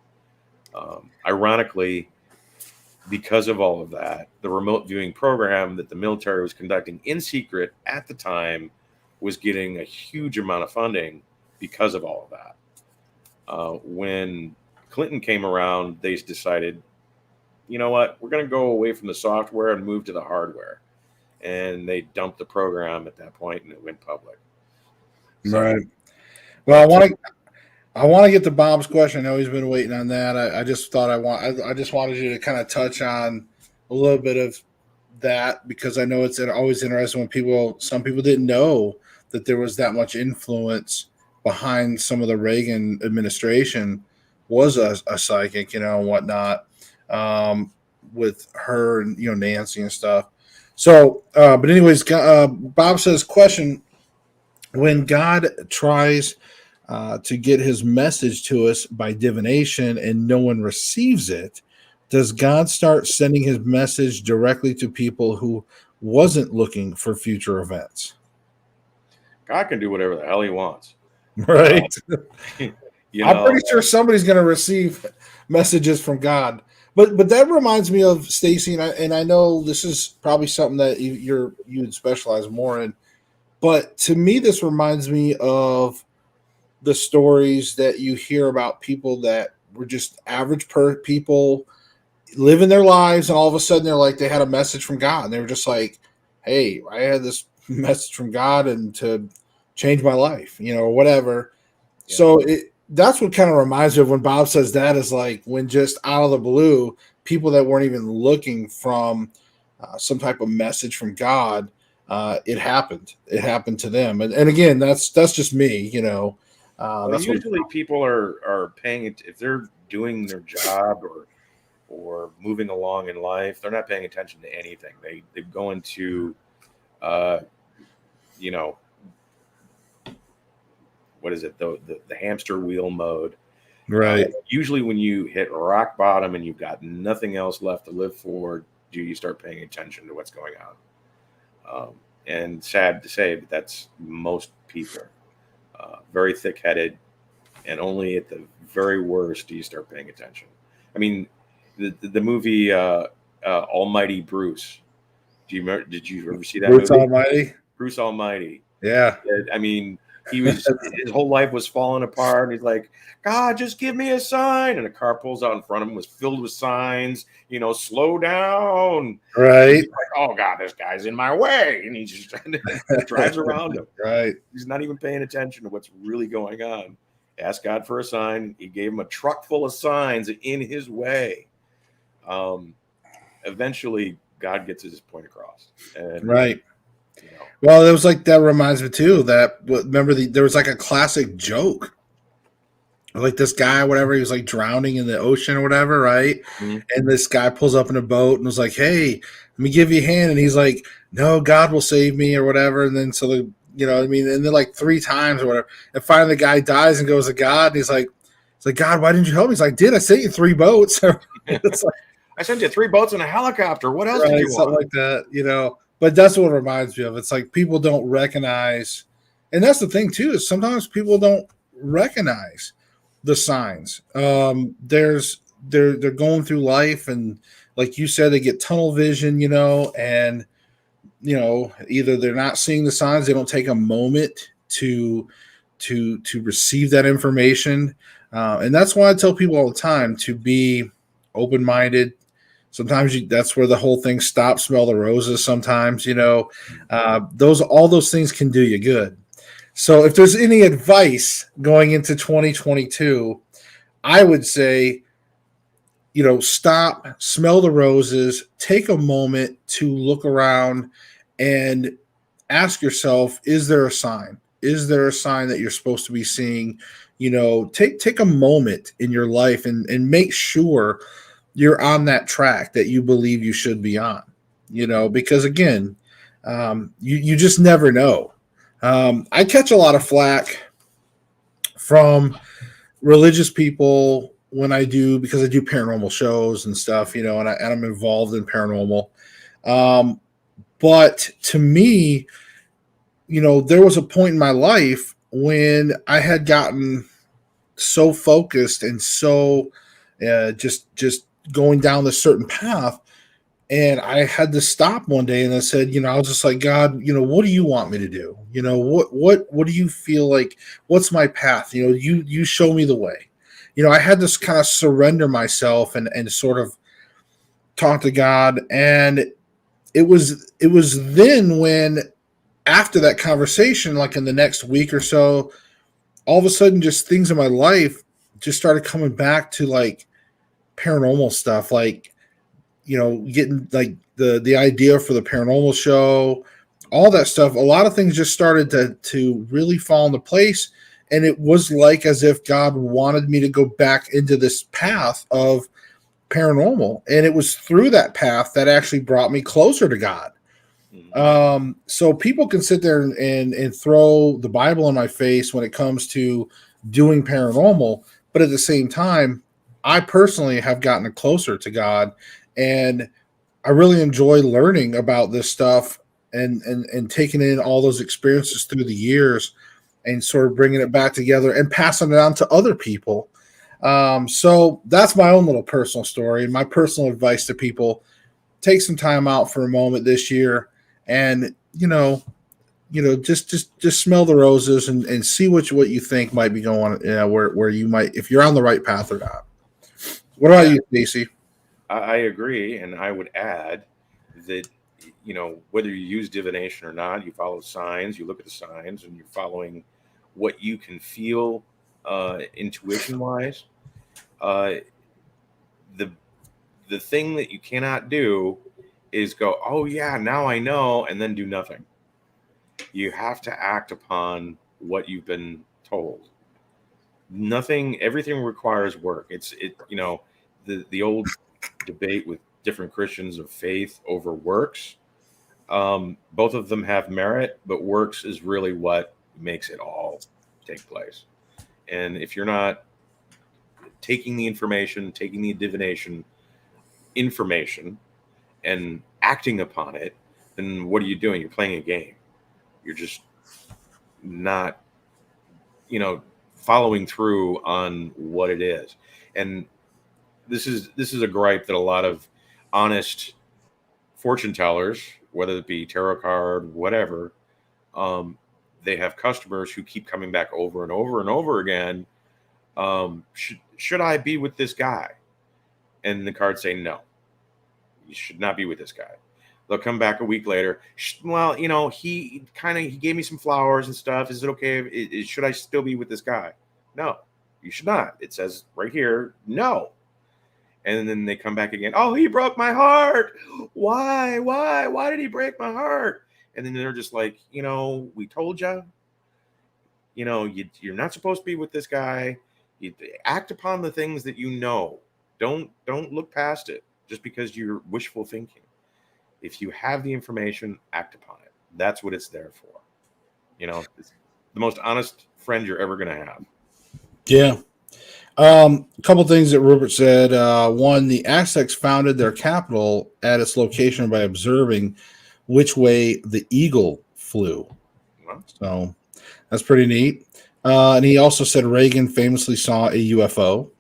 Ironically, because of all of that, the remote viewing program that the military was conducting in secret at the time was getting a huge amount of funding because of all of that. When Clinton came around, they decided, you know what, we're going to go away from the software and move to the hardware. And they dumped the program at that point, and it went public. So, right. Well, I want to get to Bob's question. I know he's been waiting on that. I just thought I just wanted you to kind of touch on a little bit of that because I know it's always interesting when some people didn't know that there was that much influence behind some of the Reagan administration was a psychic, and whatnot, with her and Nancy and stuff. So, but anyways, Bob says, question: when God tries to get his message to us by divination and no one receives it, does God start sending his message directly to people who wasn't looking for future events? God can do whatever the hell he wants. Right. I'm pretty sure somebody's going to receive messages from God. But that reminds me of Stacy, and I know this is probably something that you'd specialize more in. But to me, this reminds me of the stories that you hear about people that were just average people living their lives, and all of a sudden they had a message from God, and they were just like, "Hey, I had this message from God, and to change my life, or whatever." Yeah. So that's what kind of reminds me of when Bob says that is like when just out of the blue, people that weren't even looking from some type of message from God, it happened. It happened to them, and again, that's just me, Well, usually people are paying it if they're doing their job or moving along in life. They're not paying attention to anything. They go into, what is it? The hamster wheel mode. Right. Usually, when you hit rock bottom and you've got nothing else left to live for, do you start paying attention to what's going on? And sad to say, but that's most people. very thick-headed, and only at the very worst do you start paying attention. I mean, the movie Almighty Bruce. Do you remember? Did you ever see that Bruce movie? Almighty. Bruce Almighty. Yeah. I mean, his whole life was falling apart, and he's like, God, just give me a sign. And a car pulls out in front of him, was filled with signs, slow down. And Right. he's like, oh God, this guy's in my way. And he just drives around him. Right. He's not even paying attention to what's really going on. Asked God for a sign. He gave him a truck full of signs in his way. Eventually, God gets his point across. And, right. Well, it was like, that reminds me too, that remember there was like a classic joke, like this guy, whatever, he was like drowning in the ocean or whatever, right? Mm-hmm. And this guy pulls up in a boat and was like, hey, let me give you a hand. And he's like, no, God will save me or whatever. And then so the, and then like 3 times or whatever. And finally the guy dies and goes to God, and he's like, God, why didn't you help me? He's like, I sent you 3 boats. It's like, I sent you 3 boats and a helicopter. What else did you something want? like that, But that's what it reminds me of. It's like people don't recognize, and that's the thing too, is sometimes people don't recognize the signs. They're going through life, and like you said, they get tunnel vision, and either they're not seeing the signs, they don't take a moment to receive that information, and that's why I tell people all the time to be open-minded. Sometimes that's where the whole thing stops. Smell the roses. Sometimes, all those things can do you good. So if there's any advice going into 2022, I would say, stop, smell the roses, take a moment to look around and ask yourself, is there a sign? Is there a sign that you're supposed to be seeing? Take a moment in your life and make sure you're on that track that you believe you should be on, because again, you just never know. I catch a lot of flack from religious people because I do paranormal shows and stuff, and I'm involved in paranormal. But to me, there was a point in my life when I had gotten so focused and so just going down this certain path, and I had to stop one day, and I said, I was just like, God, what do you want me to do? What do you feel like? What's my path? You show me the way. I had to kind of surrender myself and sort of talk to God, and it was then when, after that conversation, like in the next week or so, all of a sudden, just things in my life just started coming back to like paranormal stuff, like getting like the idea for the paranormal show, all that stuff. A lot of things just started to really fall into place, and it was like as if God wanted me to go back into this path of paranormal, and it was through that path that actually brought me closer to God. So people can sit there and throw the Bible in my face when it comes to doing paranormal, but at the same time, I personally have gotten closer to God, and I really enjoy learning about this stuff and taking in all those experiences through the years and sort of bringing it back together and passing it on to other people. So that's my own little personal story, and my personal advice to people: take some time out for a moment this year, and just smell the roses and see what you think might be going, where you might, if you're on the right path or not. What about you, Stacey? I agree, and I would add that whether you use divination or not, you follow signs, you look at the signs, and you're following what you can feel intuition wise. The thing that you cannot do is go, oh yeah, now I know, and then do nothing. You have to act upon what you've been told. Everything requires work. The old debate with different Christians of faith over works. Both of them have merit, but works is really what makes it all take place. And if you're not taking the information, taking the divination information and acting upon it, then what are you doing? You're playing a game. You're just not following through on what it is. And this is a gripe that a lot of honest fortune tellers, whether it be tarot card, whatever, um, they have customers who keep coming back over and over and over again. Should I be with this guy? And the cards say no, you should not be with this guy. They'll come back a week later. Well, he gave me some flowers and stuff. Is it okay? Should I still be with this guy? No, you should not. It says right here, no. And then they come back again. Oh, he broke my heart. Why did he break my heart? And then they're just like, we told you, you're not supposed to be with this guy. You act upon the things that you know. Don't look past it just because you're wishful thinking. If you have the information, act upon it. That's what it's there for. It's the most honest friend you're ever going to have. Yeah. A couple things that Rupert said. One, the Aztecs founded their capital at its location by observing which way the eagle flew. Well, So that's pretty neat. And he also said Reagan famously saw a UFO.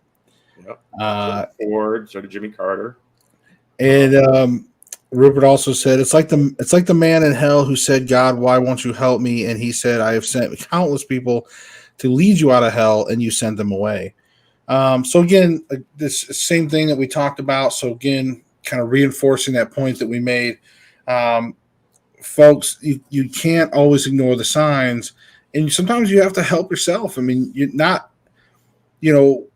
yep. Ford, so did Jimmy Carter. And Rupert also said it's like the man in hell who said, "God, why won't you help me?" And he said, "I have sent countless people to lead you out of hell, and you sent them away." So again, this same thing that we talked about. So again, kind of reinforcing that point that we made, folks. You can't always ignore the signs, and sometimes you have to help yourself. I mean, you're not, you know.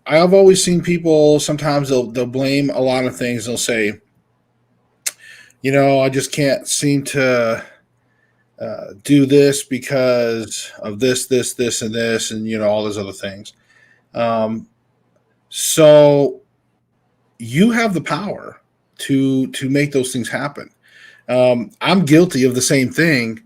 I've always seen people. Sometimes they'll blame a lot of things. They'll say, I just can't seem to do this because of this, and this, and all those other things. So you have the power to make those things happen. I'm guilty of the same thing.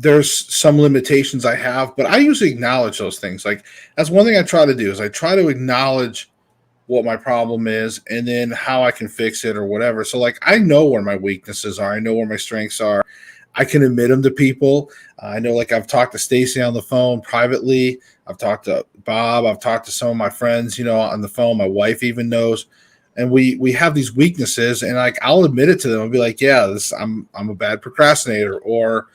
There's some limitations I have, but I usually acknowledge those things. Like that's one thing I try to do is I try to acknowledge what my problem is and then how I can fix it or whatever. So like I know where my weaknesses are. I know where my strengths are. I can admit them to people. I know, like I've talked to Stacy on the phone privately. I've talked to Bob. I've talked to some of my friends, on the phone. My wife even knows, and we have these weaknesses, and like I'll admit it to them. I'll be like, "Yeah, I'm a bad procrastinator," or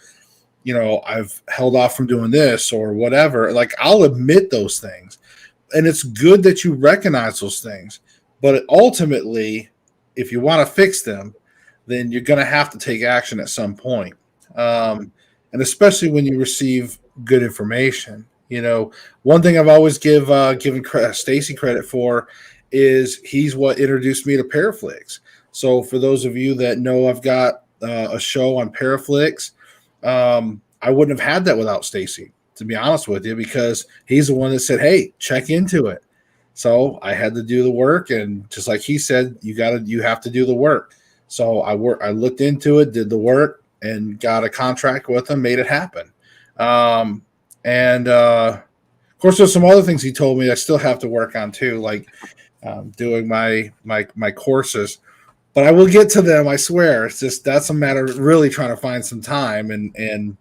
I've held off from doing this or whatever. Like I'll admit those things, and it's good that you recognize those things. But ultimately, if you want to fix them, then you're going to have to take action at some point. And especially when you receive good information. One thing I've always given Stacy credit for is he's what introduced me to Paraflix. So for those of you that know, I've got a show on Paraflix. I wouldn't have had that without Stacy, to be honest with you, because he's the one that said, "Hey, check into it." So I had to do the work, and just like he said, you have to do the work. So I looked into it, did the work, and got a contract with him, made it happen. And of course, there's some other things he told me I still have to work on too, like doing my courses. But I will get to them, I swear. It's just that's a matter of really trying to find some time and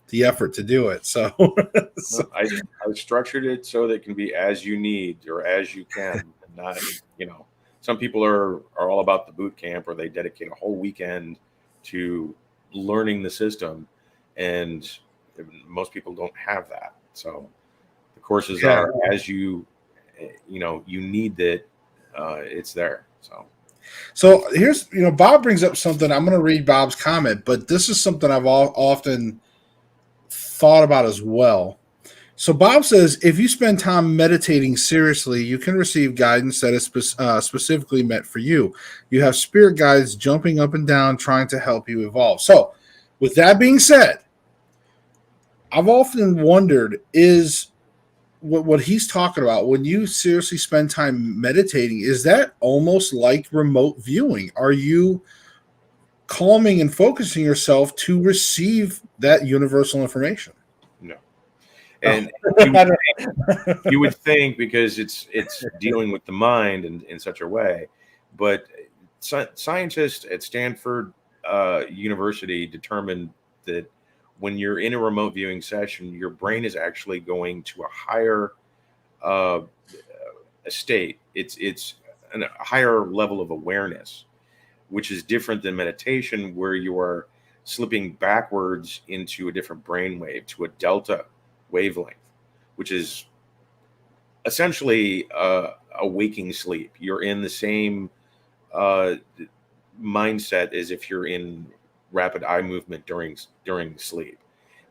the effort to do it. So, I structured it so that it can be as you need or as you can, and not some people are all about the boot camp or they dedicate a whole weekend to learning the system, and most people don't have that. So the courses are as you need that. It's there. So here's Bob brings up something. I'm going to read Bob's comment, but this is something I've often thought about as well. So Bob says, if you spend time meditating seriously, you can receive guidance that is specifically meant for you. You have spirit guides jumping up and down, trying to help you evolve. So with that being said, I've often wondered, is what he's talking about when you seriously spend time meditating, is that almost like remote viewing? Are you calming and focusing yourself to receive that universal information? No. And you would think because it's dealing with the mind in such a way, but scientists at Stanford University determined that when you're in a remote viewing session, your brain is actually going to a higher uh, state. It's a higher level of awareness, which is different than meditation, where you are slipping backwards into a different brain wave, to a delta wavelength, which is essentially a waking sleep. You're in the same uh, mindset as if you're in rapid eye movement during sleep,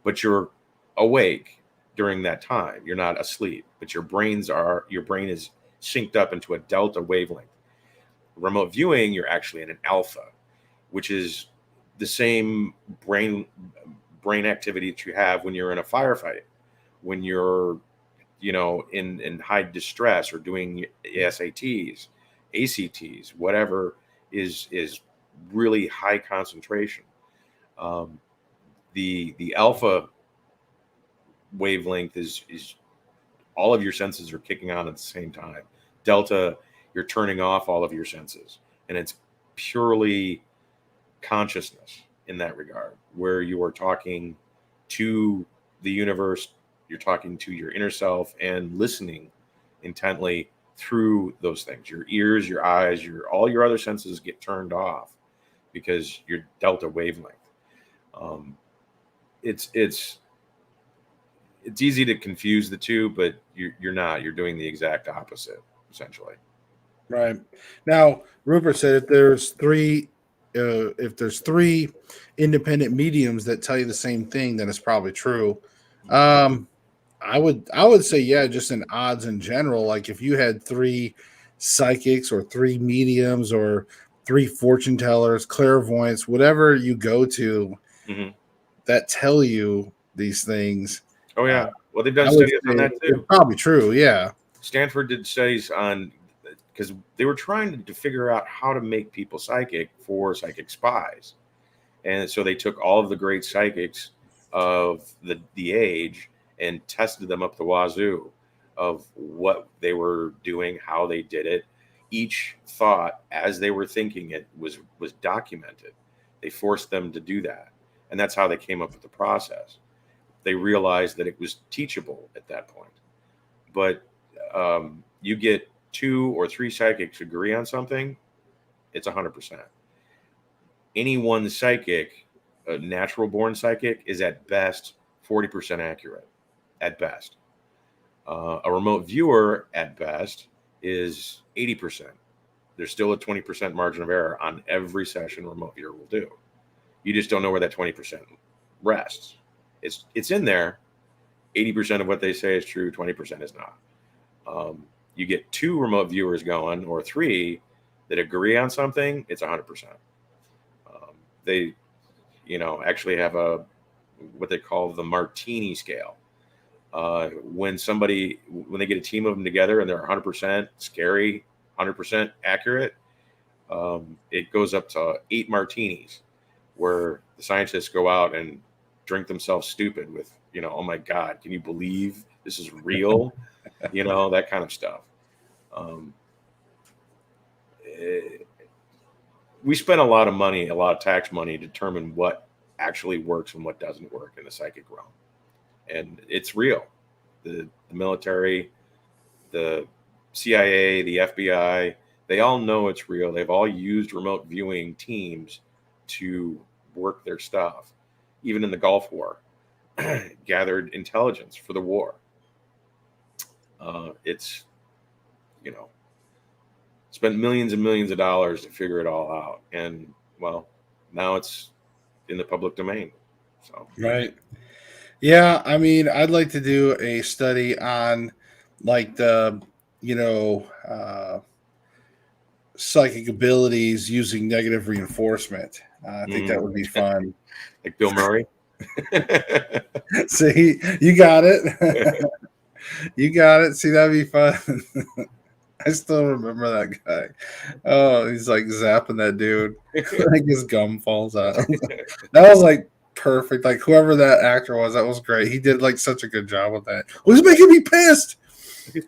but you're awake during that time. You're not asleep, but your brain is synced up into a delta wavelength. Remote viewing, you're actually in an alpha, which is the same brain activity that you have when you're in a firefight, when you're in high distress, or doing SATs, ACTs, whatever is really high concentration. Um, the alpha wavelength is all of your senses are kicking on at the same time. Delta, you're turning off all of your senses, and it's purely consciousness in that regard, where you are talking to the universe, you're talking to your inner self, and listening intently through those things. Your ears, your eyes, all your other senses get turned off because you're delta wavelength. Um, it's easy to confuse the two, but you're not. You're doing the exact opposite, essentially. Right. Now, Rupert said if there's three independent mediums that tell you the same thing, then it's probably true. Um, I would say, yeah, just in odds in general. Like if you had three psychics or three mediums or three fortune tellers, clairvoyants, whatever you go to Hmm. that tell you these things, Oh uh, yeah. Well, they've done I would studies on say that it's too. probably true. Yeah. Stanford did studies on, because they were trying to figure out how to make people psychic for psychic spies. And so they took all of the great psychics of the age and tested them up the wazoo of what they were doing, how they did it. Each thought as they were thinking it was documented. They forced them to do that. And that's how they came up with the process. They realized that it was teachable at that point. But you get two or three psychics agree on something, it's 100%. Any one psychic, a natural born psychic, is at best 40% accurate, at best. A remote viewer, at best, is 80%. There's still a 20% margin of error on every session a remote viewer will do. You just don't know where that 20% rests. It's in there. 80% of what they say is true, 20% is not. You get two remote viewers going, or three that agree on something, it's 100%. They, actually have what they call the Martini scale. When they get a team of them together and they're 100% scary, 100% accurate, it goes up to 8 martinis, where the scientists go out and drink themselves stupid with, oh my God, can you believe this is real? That kind of stuff. Um, eh, we spend a lot of money, a lot of tax money, to determine what actually works and what doesn't work in the psychic realm. And it's real. The military, the CIA, the FBI, they all know it's real. They've all used remote viewing teams to work their stuff. Even in the Gulf War, gathered intelligence for the war. It's, spent millions and millions of dollars to figure it all out. And, well, now it's in the public domain. So, Right. Yeah, I mean, I'd like to do a study on like the, you know, psychic abilities using negative reinforcement. I think that mm, would be fun. like Bill Murray. See, you got it. You got it. See, that'd be fun. I still remember that guy. Oh, he's like zapping that dude. Like his gum falls out. That was like perfect. Like whoever that actor was, that was great. He did like such a good job with that. Who's making me pissed?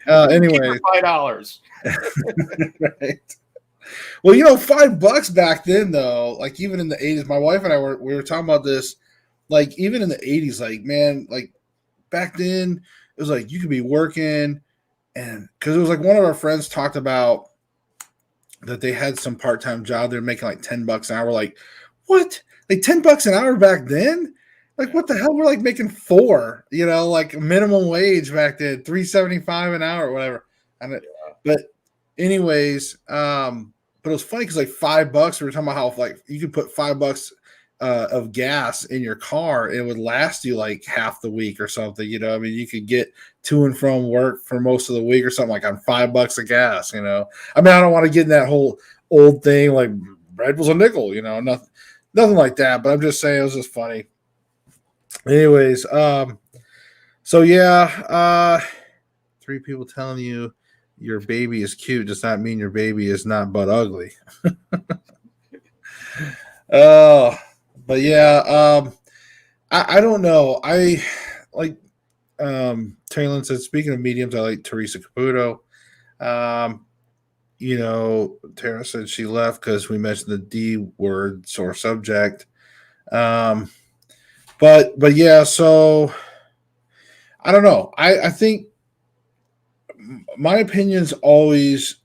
Anyway, $5. right. Well, $5 back then though, like even in the 80s, my wife and I we were talking about this like even in the 80s, like man, like back then it was like you could be working, and because it was like one of our friends talked about that they had some part-time job, they're making like $10 an hour. Like, what? Like $10 an hour back then? Like, Yeah. what the hell? We're like making four, like minimum wage back then, 3.75 an hour or whatever. And but anyways, but it was funny because like $5, we were talking about how like you could put $5 of gas in your car, and it would last you like half the week or something. I mean, you could get to and from work for most of the week or something like on $5 of gas. I mean, I don't want to get in that whole old thing like bread was a nickel. Nothing like that. But I'm just saying it was just funny. Anyways, so yeah, three people telling you your baby is cute does not mean your baby is not but ugly. Oh, but yeah, I don't know. I like Taylor said. Speaking of mediums, I like Teresa Caputo. Um, Tara said she left because we mentioned the D word source subject. Um, but yeah, so I don't know. I think my opinion's always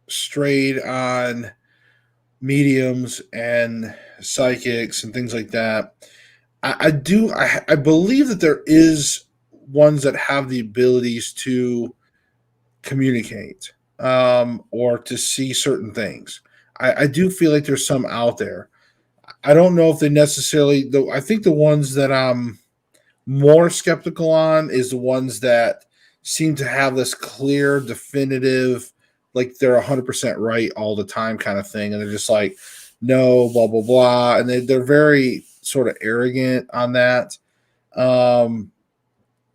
strayed on mediums and psychics and things like that. I believe that there is ones that have the abilities to communicate or to see certain things. I do feel like there's some out there. I don't know if they necessarily though. I think the ones that I'm more skeptical on is the ones that seem to have this clear, definitive, like they're 100% right all the time kind of thing. And they're just like, no, blah, blah, blah. And they're very sort of arrogant on that. Um,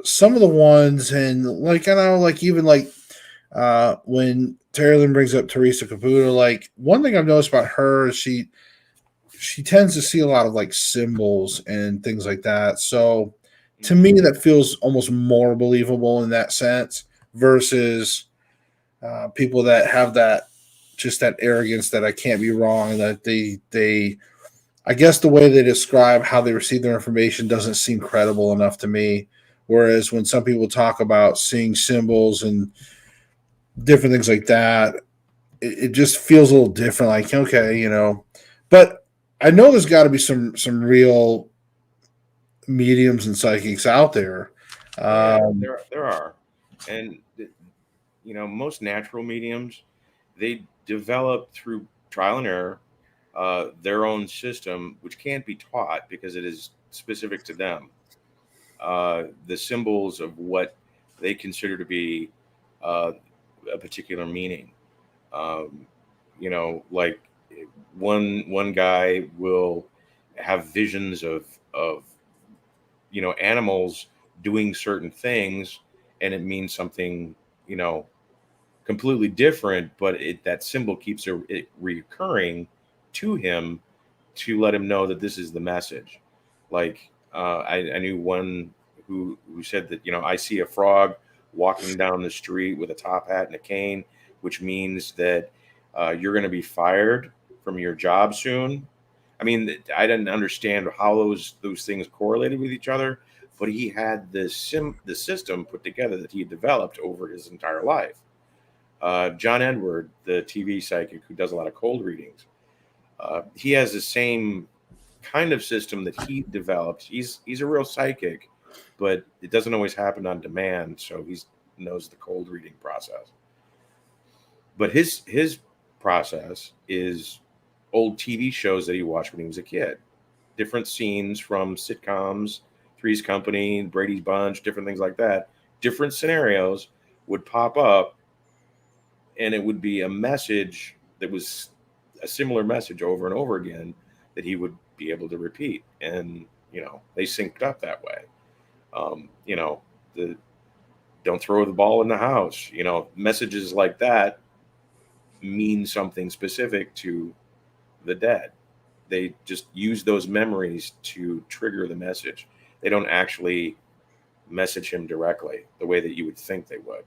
some of the ones, and like, I know, like, even like when Terry Lynn brings up Teresa Caputo, like, one thing I've noticed about her is she tends to see a lot of like symbols and things like that. So to me, that feels almost more believable in that sense versus people that have that just that arrogance that I can't be wrong. That they I guess the way they describe how they receive their information doesn't seem credible enough to me. Whereas when some people talk about seeing symbols and different things like that, it just feels a little different. Like okay, but I know there's got to be some real mediums and psychics out there. Oh yeah, Um, there are, and most natural mediums, they develop through trial and error their own system, which can't be taught because it is specific to them. The symbols of what they consider to be uh, a particular meaning. Um, like one guy will have visions of animals doing certain things, and it means something completely different, but that symbol keeps it recurring to him to let him know that this is the message. Like I knew one who said that I see a frog walking down the street with a top hat and a cane, which means that you're going to be fired from your job soon. I mean, I didn't understand how those things correlated with each other, but he had the system put together that he had developed over his entire life. John Edward, the TV psychic who does a lot of cold readings, he has the same kind of system that he developed. He's a real psychic, but it doesn't always happen on demand, so he knows the cold reading process. But his process is old TV shows that he watched when he was a kid, different scenes from sitcoms, Three's Company, Brady's Bunch, different things like that. Different scenarios would pop up, and it would be a message that was a similar message over and over again that he would be able to repeat. And they synced up that way. The don't throw the ball in the house. Messages like that mean something specific to the dead. They just use those memories to trigger the message. They don't actually message him directly the way that you would think they would,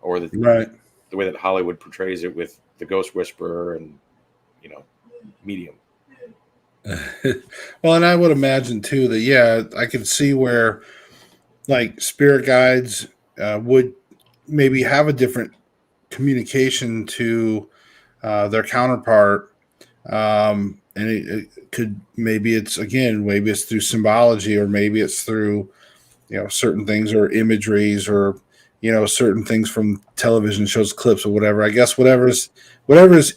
or right. the way that Hollywood portrays it with the ghost whisperer and you know medium. Well, and I would imagine too that yeah, I could see where like spirit guides would maybe have a different communication to their counterpart, and it could maybe it's again maybe it's through symbology or maybe it's through certain things or imageries or certain things from television shows, clips or whatever. I guess whatever's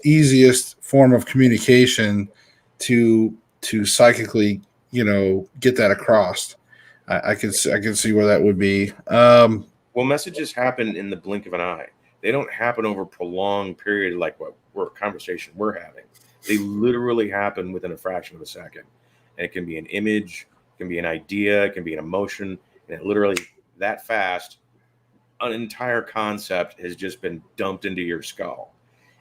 easiest form of communication to psychically get that across. I can see where that would be. Well, messages happen in the blink of an eye. They don't happen over a prolonged period like what we're conversation we're having. They literally happen within a fraction of a second. And it can be an image, it can be an idea, it can be an emotion, and it literally that fast, an entire concept has just been dumped into your skull.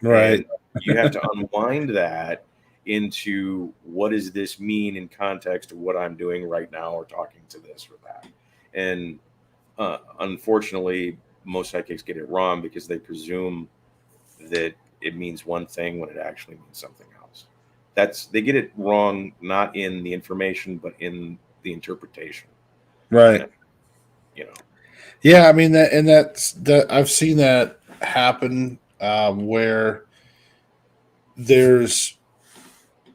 Right. And you have to unwind that into what does this mean in context of what I'm doing right now or talking to this or that. And unfortunately, most psychics get it wrong because they presume that it means one thing when it actually means something else. They get it wrong not in the information but in the interpretation. Right. And, you know. Yeah, I mean that I've seen that happen where there's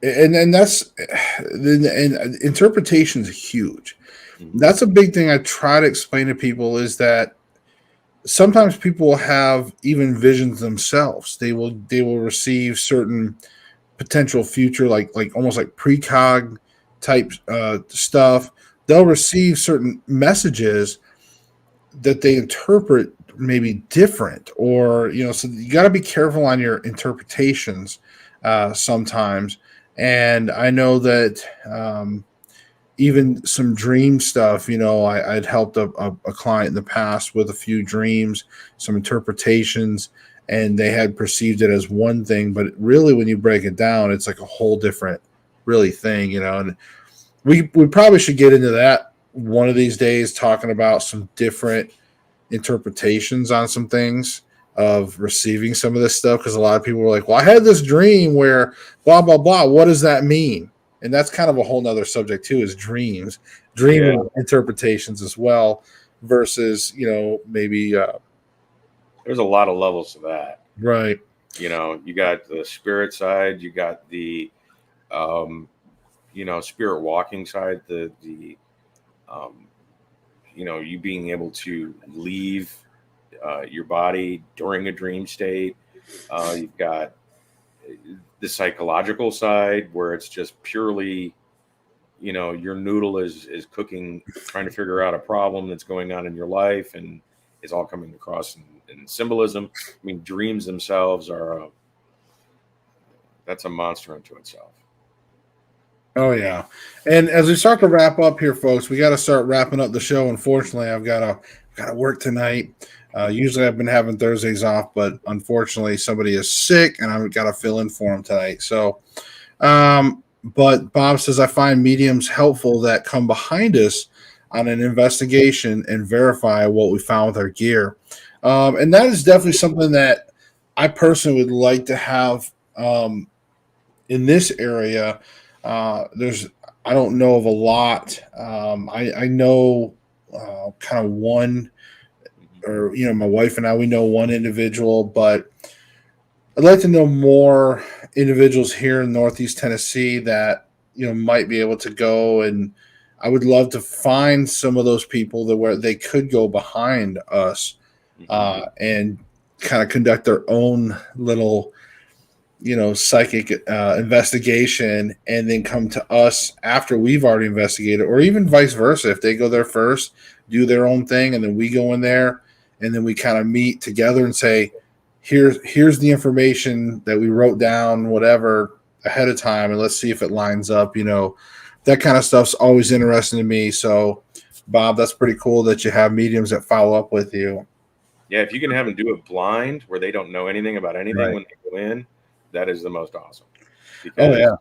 and that's and interpretation is huge. Mhm. That's a big thing I try to explain to people is that sometimes people will have even visions themselves. They will receive certain potential future like almost like precog type stuff. They'll receive certain messages that they interpret maybe different or so you got to be careful on your interpretations sometimes. And I know that even some dream stuff, I'd helped a client in the past with a few dreams, some interpretations, and they had perceived it as one thing, but really when you break it down it's like a whole different really thing. And we probably should get into that one of these days, talking about some different interpretations on some things of receiving some of this stuff, because a lot of people were like, well, I had this dream where blah blah blah, what does that mean? And that's kind of a whole nother subject too, is dream Yeah. interpretations as well, versus maybe There's a lot of levels to that. right. You got the spirit side, you got the um, spirit walking side, the um, you being able to leave your body during a dream state. You've got the psychological side where it's just purely, your noodle is cooking, trying to figure out a problem that's going on in your life, and it's all coming across in symbolism. I mean, dreams themselves are that's a monster unto itself. Oh yeah. And as we start to wrap up here, folks, we got to start wrapping up the show. Unfortunately, I've got to work tonight. Usually I've been having Thursdays off, but unfortunately somebody is sick and I've got to fill in for him tonight. So but Bob says I find mediums helpful that come behind us on an investigation and verify what we found with our gear. And that is definitely something that I personally would like to have in this area. There's I don't know of a lot. I know kind of one, or my wife and I, we know one individual, but I'd like to know more individuals here in Northeast Tennessee that might be able to go, and I would love to find some of those people that where they could go behind us and kind of conduct their own little psychic investigation, and then come to us after we've already investigated, or even vice versa. If they go there first, do their own thing, and then we go in there, and then we kind of meet together and say, here's the information that we wrote down, whatever, ahead of time, and let's see if it lines up. That kind of stuff's always interesting to me. So, Bob, that's pretty cool that you have mediums that follow up with you. Yeah, if you can have them do it blind, where they don't know anything about anything Right. when they go in, that is the most awesome. Oh Because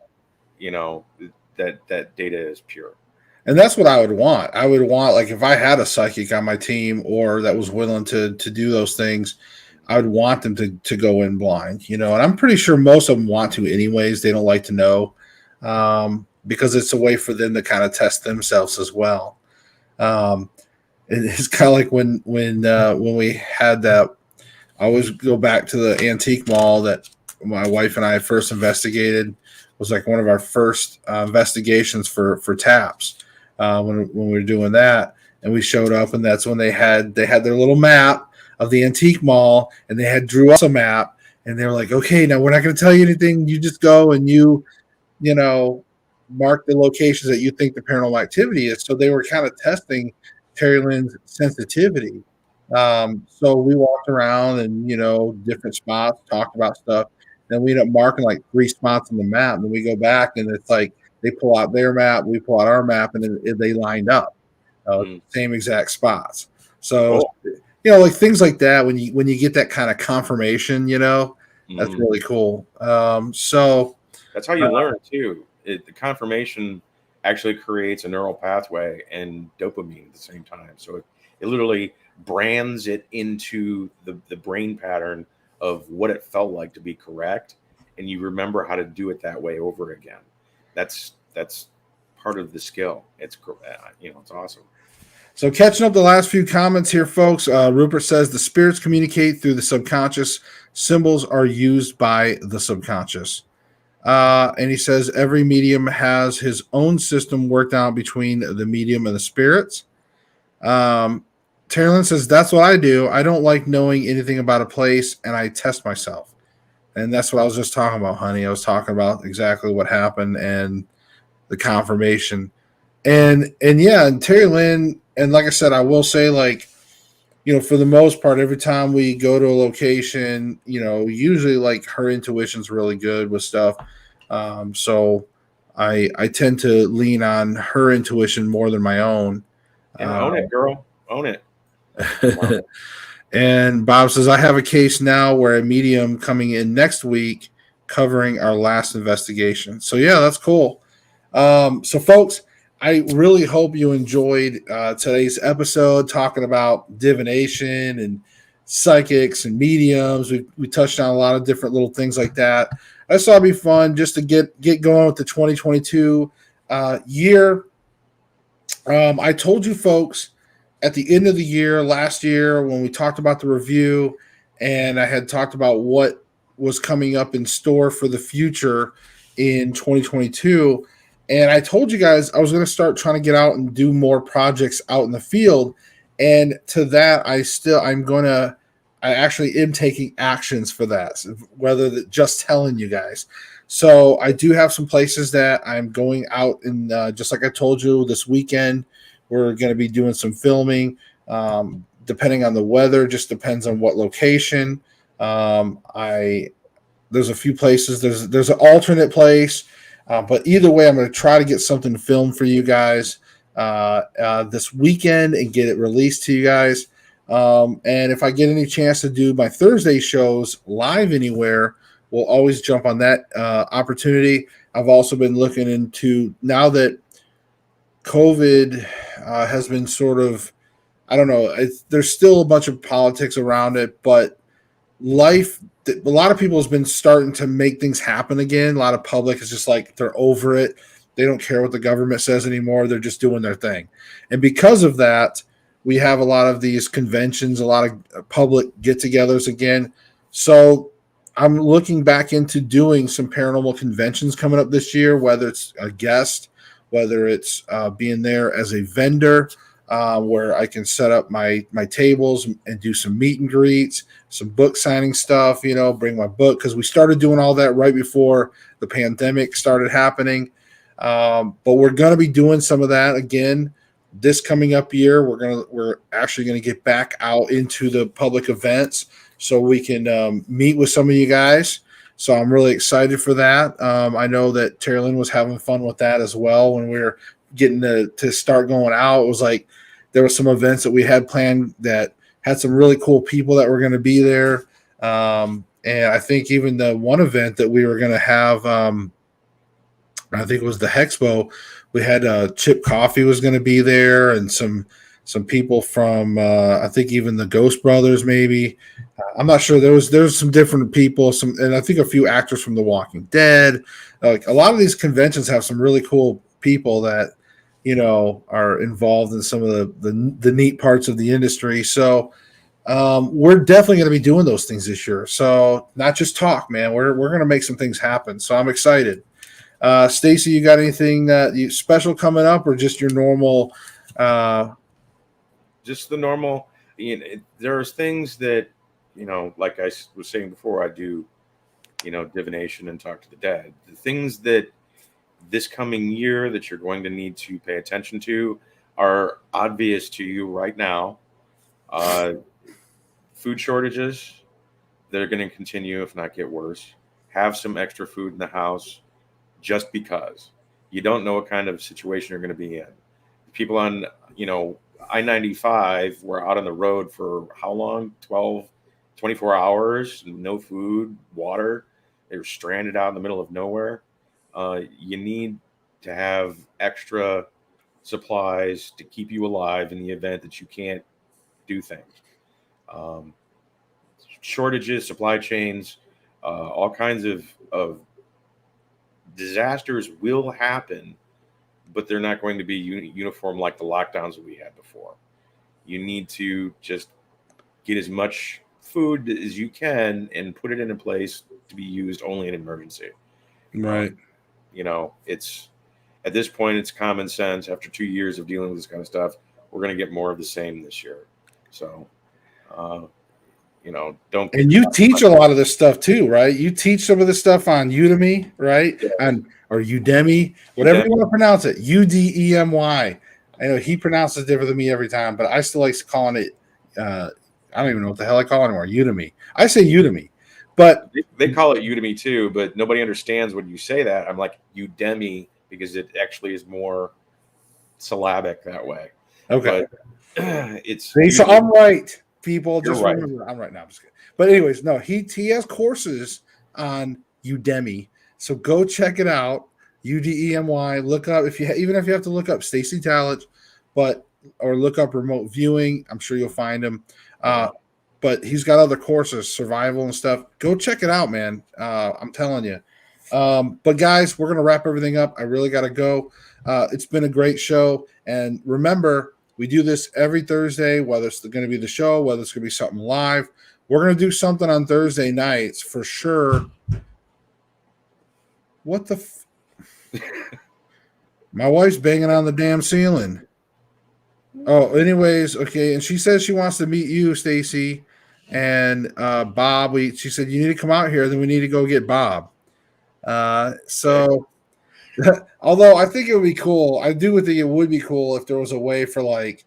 yeah. that data is pure. And that's what I would want. I would want, like, if I had a psychic on my team or that was willing to do those things, I would want them to go in blind, and I'm pretty sure most of them want to anyways. They don't like to know. because it's a way for them to kind of test themselves as well. Um, it's kind of like when we had that. I always go back to the antique mall that my wife and I first investigated. It was like one of our first investigations for taps when we were doing that, and we showed up, and that's when they had their little map of the antique mall, and they had drew us a map, and they were like, okay, now we're not going to tell you anything. You just go and you know, mark the locations that you think the paranormal activity is. So they were kind of testing Terry Lynn's sensitivity. So we walked around and, different spots, talked about stuff. Then we end up marking like 3 spots on the map. And then we go back and it's like they pull out their map, we pull out our map, and then they lined up, same exact spots. So, Cool. like things like that, when you get that kind of confirmation, that's really cool. So, That's how you learn too. The confirmation actually creates a neural pathway and dopamine at the same time. So it literally brands it into the brain pattern of what it felt like to be correct, and you remember how to do it that way over again. That's part of the skill. It's it's awesome. So catching up the last few comments here, folks. Rupert says the spirits communicate through the subconscious. Symbols are used by the subconscious. And he says every medium has his own system worked out between the medium and the spirits. Terrelyn says that's what I do. I don't like knowing anything about a place, and I test myself. And that's what I was just talking about, honey. I was talking about exactly what happened and the confirmation. And yeah, and Terry Lynn, and like I said, I will say, like, for the most part, every time we go to a location, usually like her intuition's really good with stuff. So I tend to lean on her intuition more than my own. And own it, girl. Own it. And Bob says, I have a case now where a medium coming in next week covering our last investigation. So yeah, that's cool. So folks, I really hope you enjoyed today's episode talking about divination and psychics and mediums. We touched on a lot of different little things like that. I thought it'd be fun just to get going with the 2022 year. I told you folks at the end of the year last year when we talked about the review, and I had talked about what was coming up in store for the future in 2022. And I told you guys I was going to start trying to get out and do more projects out in the field. And to that, I actually am taking actions for that, just telling you guys. So I do have some places that I'm going out, and just like I told you this weekend, we're going to be doing some filming. Depending on the weather, just depends on what location. There's a few places. There's an alternate place. But either way, I'm going to try to get something filmed for you guys this weekend and get it released to you guys. And if I get any chance to do my Thursday shows live anywhere, we'll always jump on that opportunity. I've also been looking into, now that COVID has been sort of, I don't know, there's still a bunch of politics around it, but life, a lot of people has been starting to make things happen again. A lot of public is just like, they're over it. They don't care what the government says anymore. They're just doing their thing. And because of that, we have a lot of these conventions, a lot of public get-togethers again. So I'm looking back into doing some paranormal conventions coming up this year, whether it's a guest, whether it's being there as a vendor, where I can set up my tables and do some meet and greets, some book signing stuff, bring my book, because we started doing all that right before the pandemic started happening. But we're going to be doing some of that again this coming up year. We're actually going to get back out into the public events so we can meet with some of you guys. So I'm really excited for that. I know that Terry Lynn was having fun with that as well. When we were getting to start going out, it was like there were some events that we had planned that had some really cool people that were going to be there. And I think even the one event that we were going to have, I think it was the Hexpo, we had Chip Coffee was going to be there, and some some people from I think even the Ghost Brothers, maybe. I'm not sure. There's some different people, and I think a few actors from The Walking Dead. Like a lot of these conventions have some really cool people that are involved in some of the neat parts of the industry. So we're definitely going to be doing those things this year. So not just talk, man. We're going to make some things happen. So I'm excited. Stacy, you got anything that you special coming up, or just your normal? Just the normal. There's things that like I was saying before, I do divination and talk to the dead. The things that this coming year that you're going to need to pay attention to are obvious to you right now. Food shortages, they're going to continue, if not get worse. Have some extra food in the house, just because you don't know what kind of situation you're going to be in. People on, I-95 were out on the road for how long? 12, 24 hours, no food, water. They were stranded out in the middle of nowhere. You need to have extra supplies to keep you alive in the event that you can't do things. Shortages, supply chains, all kinds of disasters will happen, but they're not going to be uniform like the lockdowns that we had before. You need to just get as much food as you can and put it in a place to be used only in emergency. Right. It's at this point, it's common sense. After 2 years of dealing with this kind of stuff, we're going to get more of the same this year. So, don't. And you teach a lot of this stuff too, right? You teach some of this stuff on Udemy, right? Yeah. Or Udemy, whatever you want to pronounce it. Udemy. I know he pronounces it different than me every time, but I still like calling it. I don't even know what the hell I call it anymore. Udemy. I say Udemy, but they call it Udemy too. But nobody understands when you say that. I'm like Udemy because it actually is more syllabic that way. Okay, but so I'm right. People You're just right. remember I'm right now. I'm just kidding. But anyways, no, he has courses on Udemy, so go check it out. Udemy. Look up even if you have to look up Stacy Talent, or look up remote viewing. I'm sure you'll find him. But he's got other courses, survival and stuff. Go check it out, man. I'm telling you. But guys, we're gonna wrap everything up. I really gotta go. It's been a great show, and remember, we do this every Thursday, whether it's going to be the show, whether it's going to be something live. We're going to do something on Thursday nights for sure. What the? My wife's banging on the damn ceiling. Oh, anyways, okay. And she says she wants to meet you, Stacy, and Bob. She said you need to come out here. Then we need to go get Bob. So. Although I think it would be cool, I do think it would be cool if there was a way for like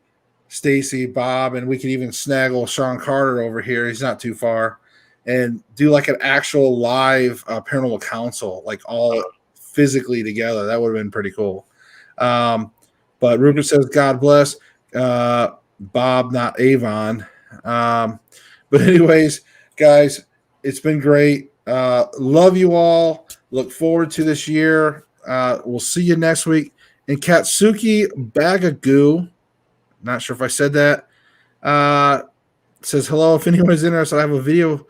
Stacy, Bob, and we could even snaggle Sean Carter over here. He's not too far, and do like an actual live paranormal council, like all physically together. That would have been pretty cool. But Rupert says, "God bless Bob, not Avon." But anyways, guys, it's been great. Love you all. Look forward to this year. We'll see you next week. And Katsuki Bagagoo, not sure if I said that, says, hello, if anyone's interested, I have a video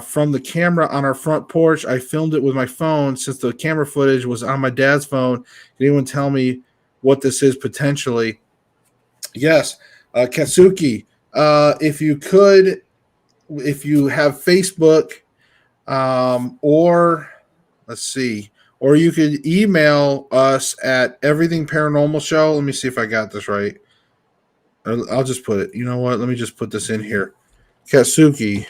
from the camera on our front porch. I filmed it with my phone since the camera footage was on my dad's phone. Can anyone tell me what this is potentially? Yes, Katsuki, if you could, if you have Facebook, or let's see, or you could email us at Everything Paranormal Show. Let me see if I got this right. I'll just put it. You know what? Let me just put this in here. Katsuki,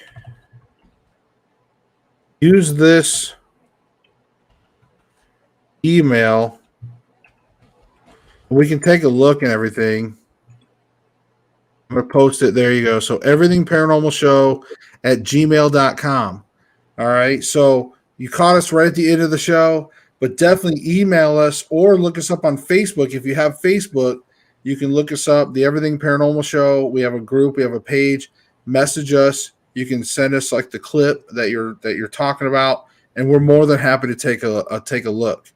use this email. We can take a look and everything. I'm going to post it. There you go. So Everything Paranormal Show at gmail.com. All right. So you caught us right at the end of the show, but definitely email us or look us up on Facebook. If you have Facebook, you can look us up, the Everything Paranormal Show. We have a group, we have a page. Message us. You can send us like the clip that you're talking about, and we're more than happy to take a look.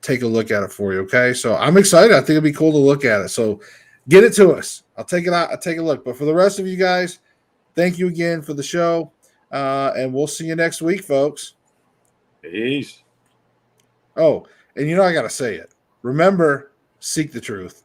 take a look at it for you. Okay, so I'm excited. I think it'd be cool to look at it. So get it to us. I'll take it out. I'll take a look. But for the rest of you guys, thank you again for the show, and we'll see you next week, folks. Peace. Oh, and I gotta say it. Remember, seek the truth.